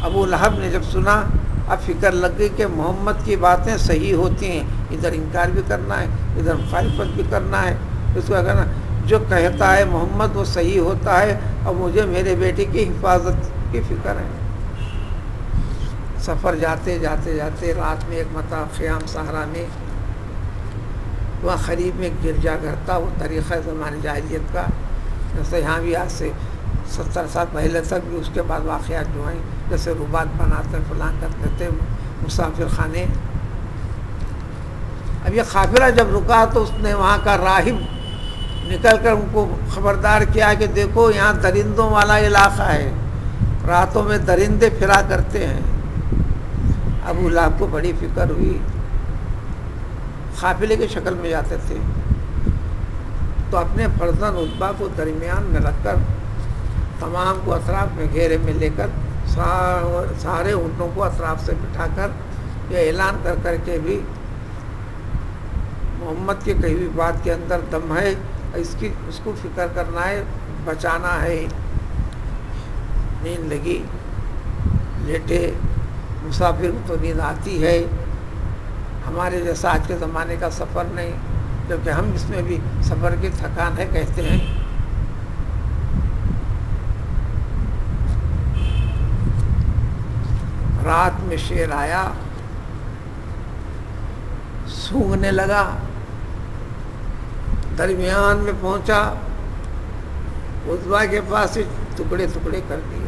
ابو لہب نے جب سنا، اب فکر لگ گئی کہ محمد کی باتیں صحیح ہوتی ہیں، ادھر انکار بھی کرنا ہے، ادھر مخالفت بھی کرنا ہے، اس کو کہنا جو کہتا ہے محمد وہ صحیح ہوتا ہے، اور مجھے میرے بیٹے کی حفاظت کی فکر ہے۔ سفر جاتے جاتے جاتے رات میں ایک مرتبہ خیام صحرا میں، وہاں قریب میں گرجا گھر تھا، وہ طریقہ زمانے جاہلیت کا، جیسے یہاں بھی آج سے 70 سال پہلے تک بھی اس کے بعد واقعات جو ہیں، جیسے ربات بناتے فلاں کرتے تھے، مسافر خانے۔ اب یہ قافلہ جب رکا تو اس نے وہاں کا راہب نکل کر ان کو خبردار کیا کہ دیکھو یہاں درندوں والا علاقہ ہے، راتوں میں درندے پھرا کرتے ہیں۔ ابو لہب کو بڑی فکر ہوئی، قافلے کی شکل میں جاتے تھے، تو اپنے فرزند عتبہ کو درمیان میں رکھ کر تمام کو اطراف میں گھیرے میں لے کر سارے اونٹوں کو اطراف سے بٹھا کر یہ اعلان کر کر کے بھی محمد کی کہی ہوئی بات کے اندر دم ہے، اس کو فکر کرنا ہے، بچانا ہے۔ نیند لگی، لیٹے، مسافر کو تو نیند آتی ہے، ہمارے جیسا آج کے زمانے کا سفر نہیں، کیونکہ ہم اس میں بھی سفر کی تھکان ہے کہتے ہیں۔ رات میں شیر آیا، سونگنے لگا، درمیان میں پہنچا، عتبہ کے پاس سے ٹکڑے ٹکڑے کر دیے۔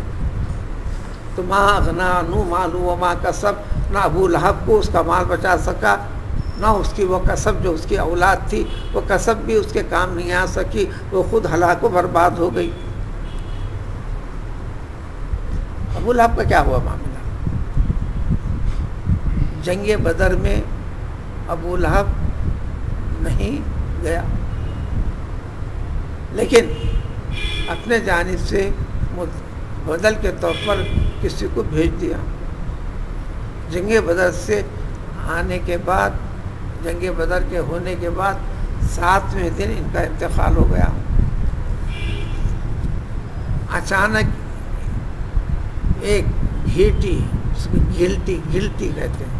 تو ماں اغنا نو مالو وما کسب، نہ ابو لہب کو اس کا مال بچا سکا، نہ اس کی وہ کسب جو اس کی اولاد تھی، وہ کسب بھی اس کے کام نہیں آ سکی، وہ خود ہلاک و برباد ہو گئی۔ ابو لہب کا کیا ہوا معاملہ؟ جنگ بدر میں ابو لہب نہیں گیا، لیکن اپنے جانب سے بدل کے طور پر کسی کو بھیج دیا۔ جنگ بدر سے آنے کے بعد، جنگ بدر کے ہونے کے بعد 7ویں دن ان کا انتقال ہو گیا۔ اچانک ایک گھیٹی، اس کو گھلٹی کہتے ہیں،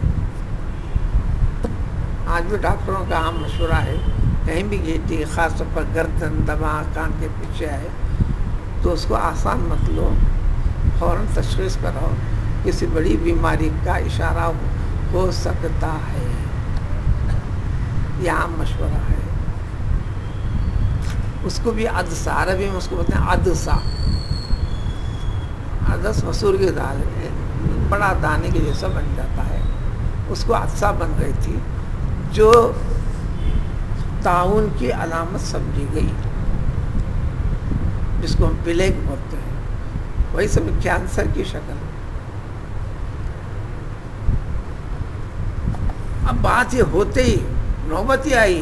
آج بھی ڈاکٹروں کا عام مشورہ ہے، کہیں بھی گھیٹی، خاص طور پر گردن، دماغ، کان کے پیچھے آئے تو اس کو آسان مت لو، فوراً تشخیص کراؤ، کسی بڑی بیماری کا اشارہ ہو سکتا ہے، یہ عام مشورہ ہے۔ اس کو بھی عدسہ، عربی میں اس کو بولتے ہیں عدسہ۔ عدس مسور کی دال ہے، بڑا دانے کے جیسا بن جاتا ہے، اس کو عدسہ بن گئی تھی، جو طاعون کی علامت سمجھی گئی، جس کو ہم پلیگ بولتے ہیں، وہی سب کینسر کی شکل۔ اب بات یہ ہوتے ہی نوبت ہی آئی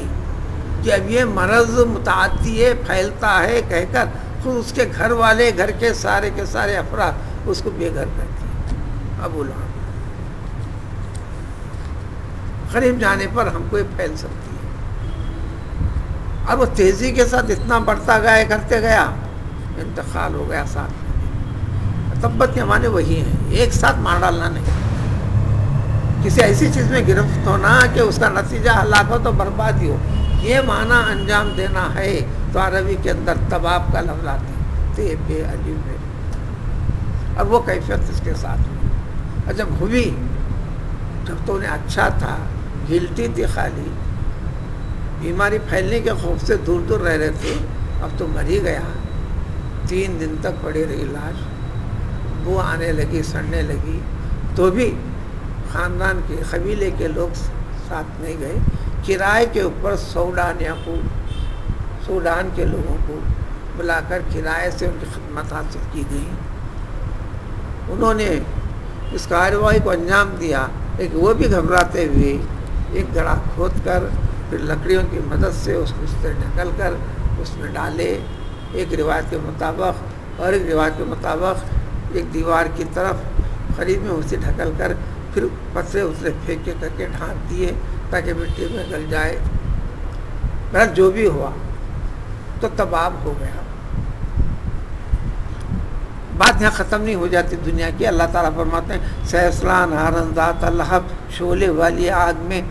کہ اب یہ مرض متعدی ہے، پھیلتا ہے کہہ کر خود اس کے گھر والے، گھر کے سارے افراد اس کو بے گھر کرتے ہیں۔ ابو لہب قریب جانے پر ہم کو یہ پھیل سکتی ہے، اور وہ تیزی کے ساتھ اتنا بڑھتا گیا، کرتے گیا، انتقال ہو گیا 7 میں۔ تبت کے معنی وہی ہیں، ایک ساتھ مار ڈالنا نہیں، کسی ایسی چیز میں گرفت ہونا کہ اس کا نتیجہ ہلاک ہو تو بربادی ہو، یہ معنی انجام دینا ہے۔ تو عربی کے اندر تباب کا لفظ آتے ہیں، تے بے الف بے، اور وہ کیفیت اس کے ساتھ ہوئی۔ اور جب ہوئی، جب تو انہیں اچھا تھا، گلٹی تھی خالی، بیماری پھیلنے کے خوف سے دور دور رہ رہے تھے، اب تو مر ہی گیا۔ 3 دن تک پڑی رہی لاش، بو آنے لگی، سڑنے لگی، تو بھی خاندان کے، قبیلے کے لوگ ساتھ نہیں گئے۔ کرائے کے اوپر سوڈان کے لوگوں کو بلا کر کرائے سے ان کی خدمت حاصل کی گئی، انہوں نے اس کارروائی کو انجام دیا، لیکن وہ بھی گھبراتے ہوئے ایک گڑھا کھود کر پھر لکڑیوں کی مدد سے اس کو اس سے ڈھکل کر اس میں ڈالے، ایک روایت کے مطابق، اور ایک روایت کے مطابق ایک دیوار کی طرف قریب میں اسے ڈھکل کر پھر پتھرے اترے پھینکے کر کے ڈھانپ دیے تاکہ مٹی میں گل جائے۔ بہرحال جو بھی ہوا تو تباب ہو گیا۔ بات یہاں ختم نہیں ہو جاتی دنیا کی۔ اللہ تعالیٰ فرماتے ہیں سیصلیٰ نارا ذات لہب، شعلے والی آگ میں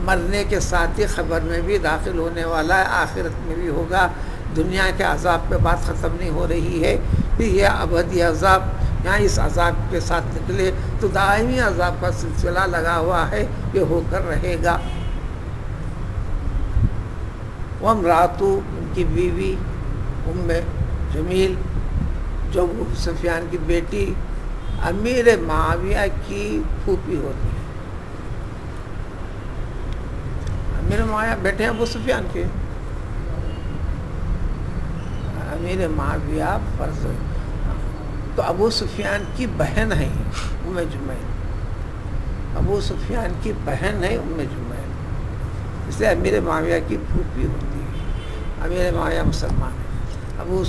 مرنے کے ساتھ ہی خبر میں بھی داخل ہونے والا ہے، آخرت میں بھی ہوگا۔ دنیا کے عذاب پہ بات ختم نہیں ہو رہی ہے، پھر یہ ابدی عذاب یہاں اس عذاب کے ساتھ نکلے تو دائمی عذاب کا سلسلہ لگا ہوا ہے، یہ ہو کر رہے گا۔ وامرأتہ، ان کی بیوی ام جمیل جو ابو سفیان کی بیٹی امیر معاویہ کی پھوپھی ہوتی ہے۔ امیر معاویہ بیٹے ہیں ابو سفیان کے، امیر معاویہ فرض، تو ابو سفیان کی بہن ہے ام جمیل، ابو سفیان کی بہن ہے ام جمیل۔ اس لیے امیر معاویہ کی پھوپھی ہوتی ہے. امیر معاویہ مسلمان ہے، ابو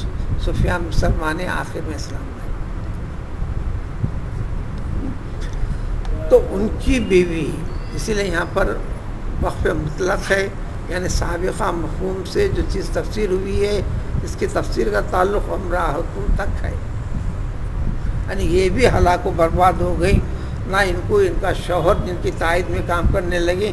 سفیان مسلمان ہے، آخر میں اسلام ہے. تو ان کی بیوی، اسی لیے یہاں پر وقف مطلق ہے، یعنی سابقہ مفہوم سے جو چیز تفسیر ہوئی ہے اس کی تفسیر کا تعلق امراۃ تک ہے. یعنی یہ بھی ہلاک و برباد ہو گئی، نہ ان کو ان کا شوہر جن کی تائید میں کام کرنے لگے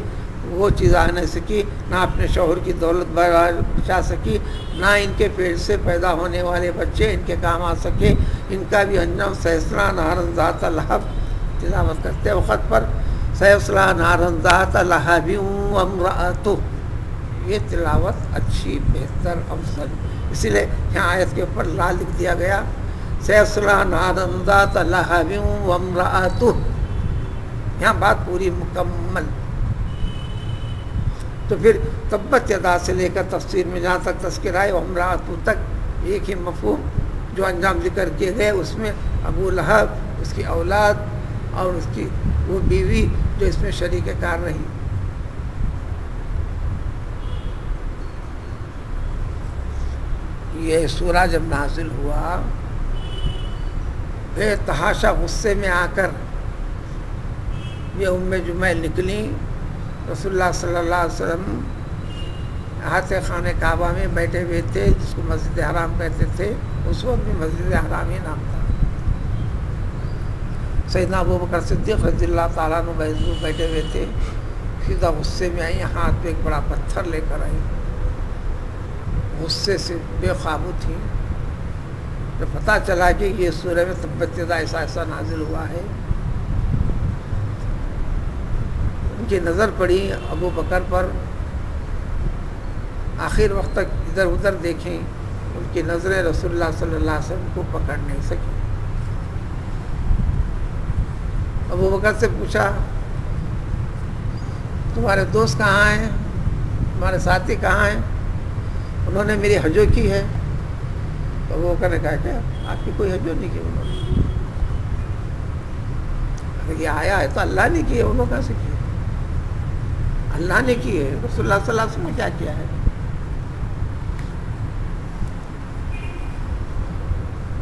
وہ چیز آ نہ سکی، نہ اپنے شوہر کی دولت بچا سکی، نہ ان کے پیٹ سے پیدا ہونے والے بچے ان کے کام آ سکے. ان کا بھی انجام سیصلیٰ نارا ذات لہب، تلاوت کرتے وقت پر سیصلیٰ نارا ذات لہب وامرأتہ، یہ تلاوت اچھی، بہتر، افضل. اسی لیے یہاں آیت کے اوپر لا لکھ دیا گیا، سیصلیٰ نارا ذات لہب وامرأتہ، یہاں بات پوری مکمل. تو پھر تبت یدا سے لے کر تفسیر میں جہاں تک تذکر آئے وامرأتہ تک ایک ہی مفہوم جو انجام ذکر کیے گئے، اس میں ابو لہب، اس کی اولاد اور اس کی وہ بیوی جو اس میں شریک کار رہی. یہ سورہ جب نازل ہوا، بے تحاشا غصے میں آ کر یہ ام جمیل نکلی. رسول اللہ صلی اللہ علیہ وسلم احاطہ خانہ کعبہ میں بیٹھے ہوئے تھے، جس کو مسجد حرام کہتے تھے، اس وقت بھی مسجد حرام ہی نام تھا. سیدنا ابوبکر صدیق رضی اللہ تعالیٰ عنہ بحضور بیٹھے ہوئے تھے. سیدھا غصے میں آئی، ہاتھ پہ ایک بڑا پتھر لے کر آئی، غصے سے بے قابو تھی. تو پتہ چلا کہ یہ سورہ میں تبت یدا ایسا ایسا نازل ہوا ہے. ان کی نظر پڑی ابو بکر پر، آخر وقت تک ادھر ادھر دیکھیں، ان کی نظریں رسول اللہ صلی اللہ علیہ وسلم کو پکڑ نہیں سکی. ابو بکر سے پوچھا تمہارے دوست کہاں ہیں، تمہارے ساتھی کہاں ہیں؟ انہوں نے میری حجو کی ہے. تو ابو بکر نے کہا کہ آپ کی کوئی حجو نہیں کی انہوں نے. یہ آیا ہے تو اللہ نے کی ہے، انہوں کہاں سے کی ہے؟ اللہ نے کی ہے. رسول اللہ صلی اللہ علیہ وسلم نے کیا کیا ہے؟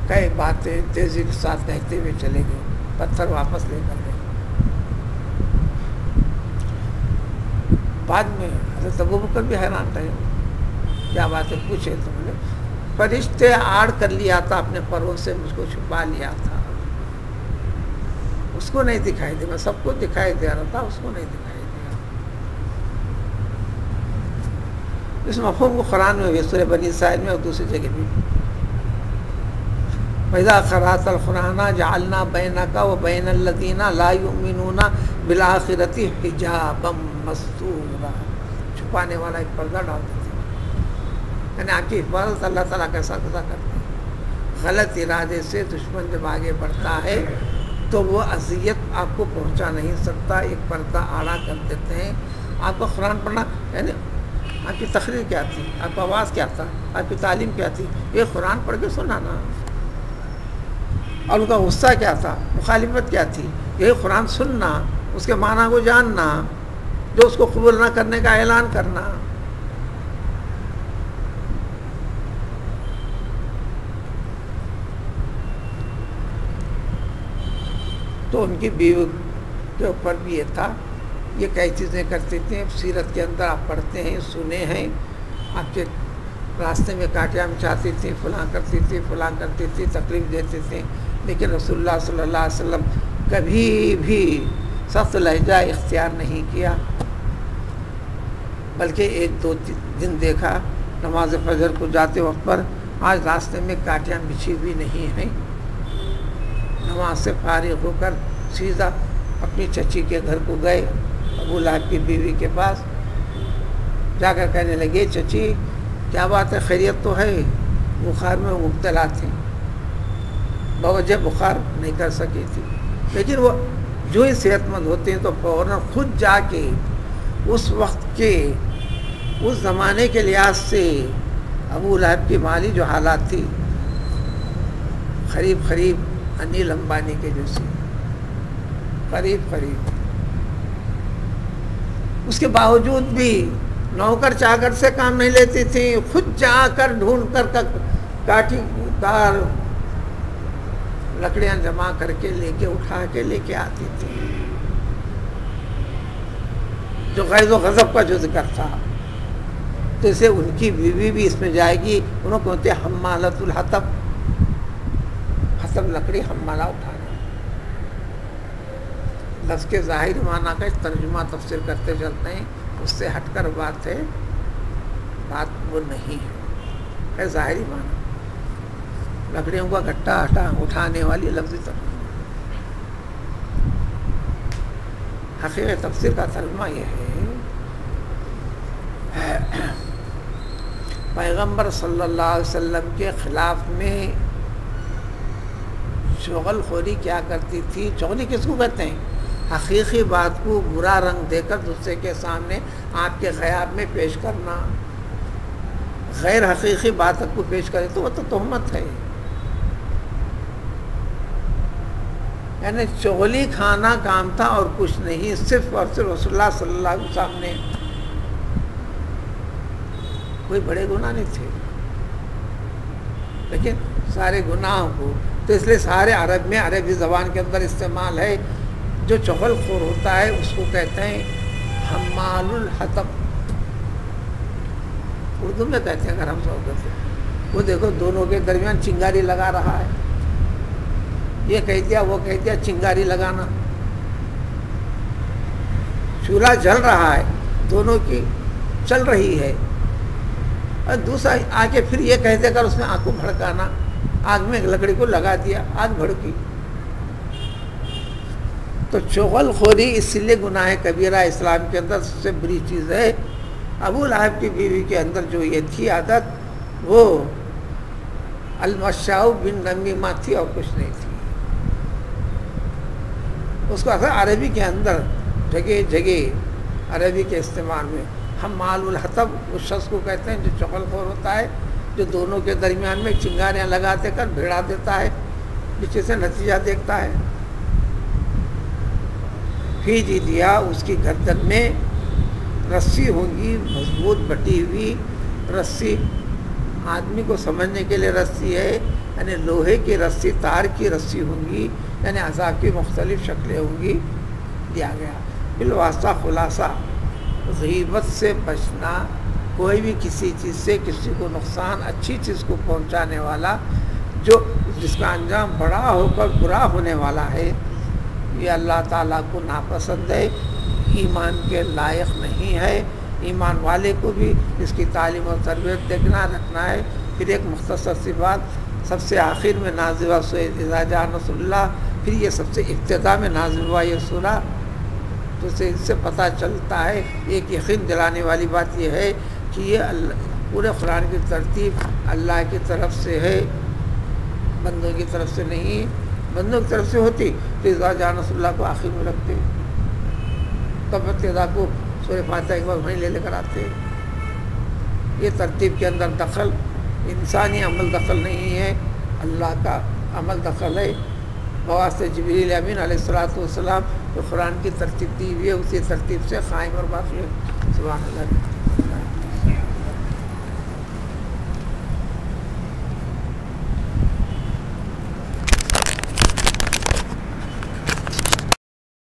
کئی باتیں تیزی کے ساتھ کہتے ہوئے چلے گئے، پتھر واپس لے کر گئے. بعد میں حضرت ابو بکر بھی حیران رہے، کیا باتیں پوچھے تم نے؟ فرشتے آڑ کر لیا تھا اپنے پروں سے، مجھ کو چھپا لیا تھا. اس کو نہیں دکھائی دیا، میں سب کو دکھائی دے رہا تھا، اس کو نہیں دکھائی دیا. اس مفہوم کو قرآن میں بھی، سورہ بنی اسرائیل میں اور دوسری جگہ بھی، وَإِذَا قَرَأْتَ الْقُرْآنَ جَعَلْنَا بَيْنَكَ وَبَيْنَ الَّذِينَ لَا يُؤْمِنُونَ بِالْآخِرَةِ حِجَابًا مَسْتُورًا، چھپانے والا ایک پردہ ڈال دیتے ہیں. یعنی آپ کی حفاظت اللہ تعالیٰ کیسا خدا کرتے ہیں. غلط ارادے سے دشمن جب آگے بڑھتا ہے تو وہ اذیت آپ کو پہنچا نہیں سکتا، ایک پردہ آڑا کر دیتے ہیں. آپ کو قرآن پڑھنا، یعنی آپ کی تقریر کیا تھی، آپ کا آواز کیا تھا، آپ کی تعلیم کیا تھی، یہ قرآن پڑھ کے سنانا. اور ان کا غصہ کیا تھا، مخالفت کیا تھی، یہی قرآن سننا، اس کے معنی کو جاننا، جو اس کو قبول نہ کرنے کا اعلان کرنا. تو ان کی بیوی کے اوپر بھی یہ تھا. یہ کئی چیزیں کرتے تھے، سیرت کے اندر آپ پڑھتے ہیں، سنے ہیں. آپ کے راستے میں کاٹیاں بچھاتی تھی، فلاں کرتی تھی، فلاں کرتی تھی، تکلیف دیتے تھے. لیکن رسول اللہ صلی اللہ علیہ وسلم کبھی بھی سخت لہجہ اختیار نہیں کیا، بلکہ ایک دو دن دیکھا نماز فجر کو جاتے وقت پر، آج راستے میں کاٹیاں بچھی ہوئی نہیں ہیں. نماز سے فارغ ہو کر سیدھا اپنی چچی کے گھر کو گئے، ابو لہب کی بیوی کے پاس جا کر کہنے لگے چچی کیا بات ہے، خیریت تو ہے؟ بخار میں مبتلا تھی، بوجہ بخار نہیں کر سکی تھی. لیکن وہ جو ہی صحت مند ہوتے ہیں تو فوراً خود جا کے اس وقت کے اس زمانے کے لحاظ سے ابو لہب کی مالی جو حالات تھی قریب انیل امبانی کے جیسی، قریب. اس کے باوجود بھی نوکر چاکر سے کام نہیں لیتی تھی، خود جا کر ڈھونڈ کر کاٹھی دار لکڑیاں جمع کر کے لے کے اٹھا کے لے کے آتی تھی. جو غیظ و غضب کا جو ذکر تھا، تو اسے ان کی بیوی بھی اس میں جائے گی. انہوں کو کہتے ہیں حمالۃ الحطب، حطب لکڑی حمالہ اٹھانا. لفظ کے ظاہر معنی کا ترجمہ تفسیر کرتے چلتے ہیں، اس سے ہٹ کر بات ہے، بات وہ نہیں ہے ظاہری معنی. لکڑیوں کا گٹا اٹھانے والی لفظی ترجمہ. حقیقی تفسیر کا ترجمہ یہ ہے، پیغمبر صلی اللہ علیہ وسلم کے خلاف میں چغل خوری کیا کرتی تھی. چغلی کس کو کہتے ہیں؟ حقیقی بات کو برا رنگ دے کر دوسرے کے سامنے آپ کے غیاب میں پیش کرنا. غیر حقیقی بات کو پیش کرے تو وہ تو تہمت ہے. یعنی چغلی کھانا کام تھا اور کچھ نہیں، صرف اور صرف رسول اللہ صلی اللہ علیہ وسلم سامنے. کوئی بڑے گناہ نہیں تھے، لیکن سارے گناہوں کو تو اس لیے سارے عرب میں، عربی زبان کے اندر استعمال ہے. جو چغل خور ہوتا ہے اس کو کہتے ہیں حمال الحطب. اردو میں کہتے ہیں اگر ہم سو کہتے ہیں، وہ دیکھو دونوں کے درمیان چنگاری لگا رہا ہے، یہ کہہ دیا وہ کہہ دیا، چنگاری لگانا. چولہا جل رہا ہے، دونوں کی چل رہی ہے، اور دوسرا آ کے پھر یہ کہہ دے کر اس میں آگ کو بھڑکانا. آگ میں لکڑی کو لگا دیا، آگ بھڑکی. تو چغل خوری اس لیے گناہ کبیرہ اسلام کے اندر سب سے بری چیز ہے. ابو لہب کی بیوی کے اندر جو یہ تھی عادت، وہ المشاء بن نمیمہ تھی اور کچھ نہیں تھی. اس کو اصل عربی کے اندر جگہ جگہ عربی کے استعمال میں حمال الحطب اس شخص کو کہتے ہیں جو چغل خور ہوتا ہے، جو دونوں کے درمیان میں چنگاریاں لگاتے کر بھیڑا دیتا ہے، پیچھے سے نتیجہ دیکھتا ہے. فی جیدیا، اس کی گردن میں رسی ہوں گی، مضبوط بٹی ہوئی رسی. آدمی کو سمجھنے کے لیے رسی ہے، یعنی لوہے کی رسی، تار کی رسی ہوں گی، یعنی عذاب کی مختلف شکلیں ہوں گی. دیا گیا بالواسطہ خلاصہ غیبت سے بچنا. کوئی بھی کسی چیز سے کسی کو نقصان، اچھی چیز کو پہنچانے والا، جو جس کا انجام بڑا ہو کر برا ہونے والا ہے، یہ اللہ تعالیٰ کو ناپسند ہے، ایمان کے لائق نہیں ہے. ایمان والے کو بھی اس کی تعلیم و تربیت دیکھنا رکھنا ہے. پھر ایک مختصر سی بات، سب سے آخر میں نازل ہوا سورہ اذا جاء نصر اللہ، پھر یہ سب سے ابتدا میں نازل ہوا یہ سورہ. تو اس سے پتہ چلتا ہے، ایک یقین دلانے والی بات یہ ہے کہ یہ پورے قرآن کی ترتیب اللہ کی طرف سے ہے، بندوں کی طرف سے نہیں. بندوں کی طرف سے ہوتی تو اذا جاء نصر اللہ کو آخر میں رکھتے، تب ابتدا کو سورہ فاتحہ ایک بار وہیں لے کر آتے. یہ ترتیب کے اندر دخل، انسانی عمل دخل نہیں ہے، اللہ کا عمل دخل ہے. بواسطہ جبریل امین علیہ الصلوۃ والسلام جو قرآن کی ترتیب دی ہوئی ہے، اسی ترتیب سے قائم اور باقی ہے. سبحان اللہ.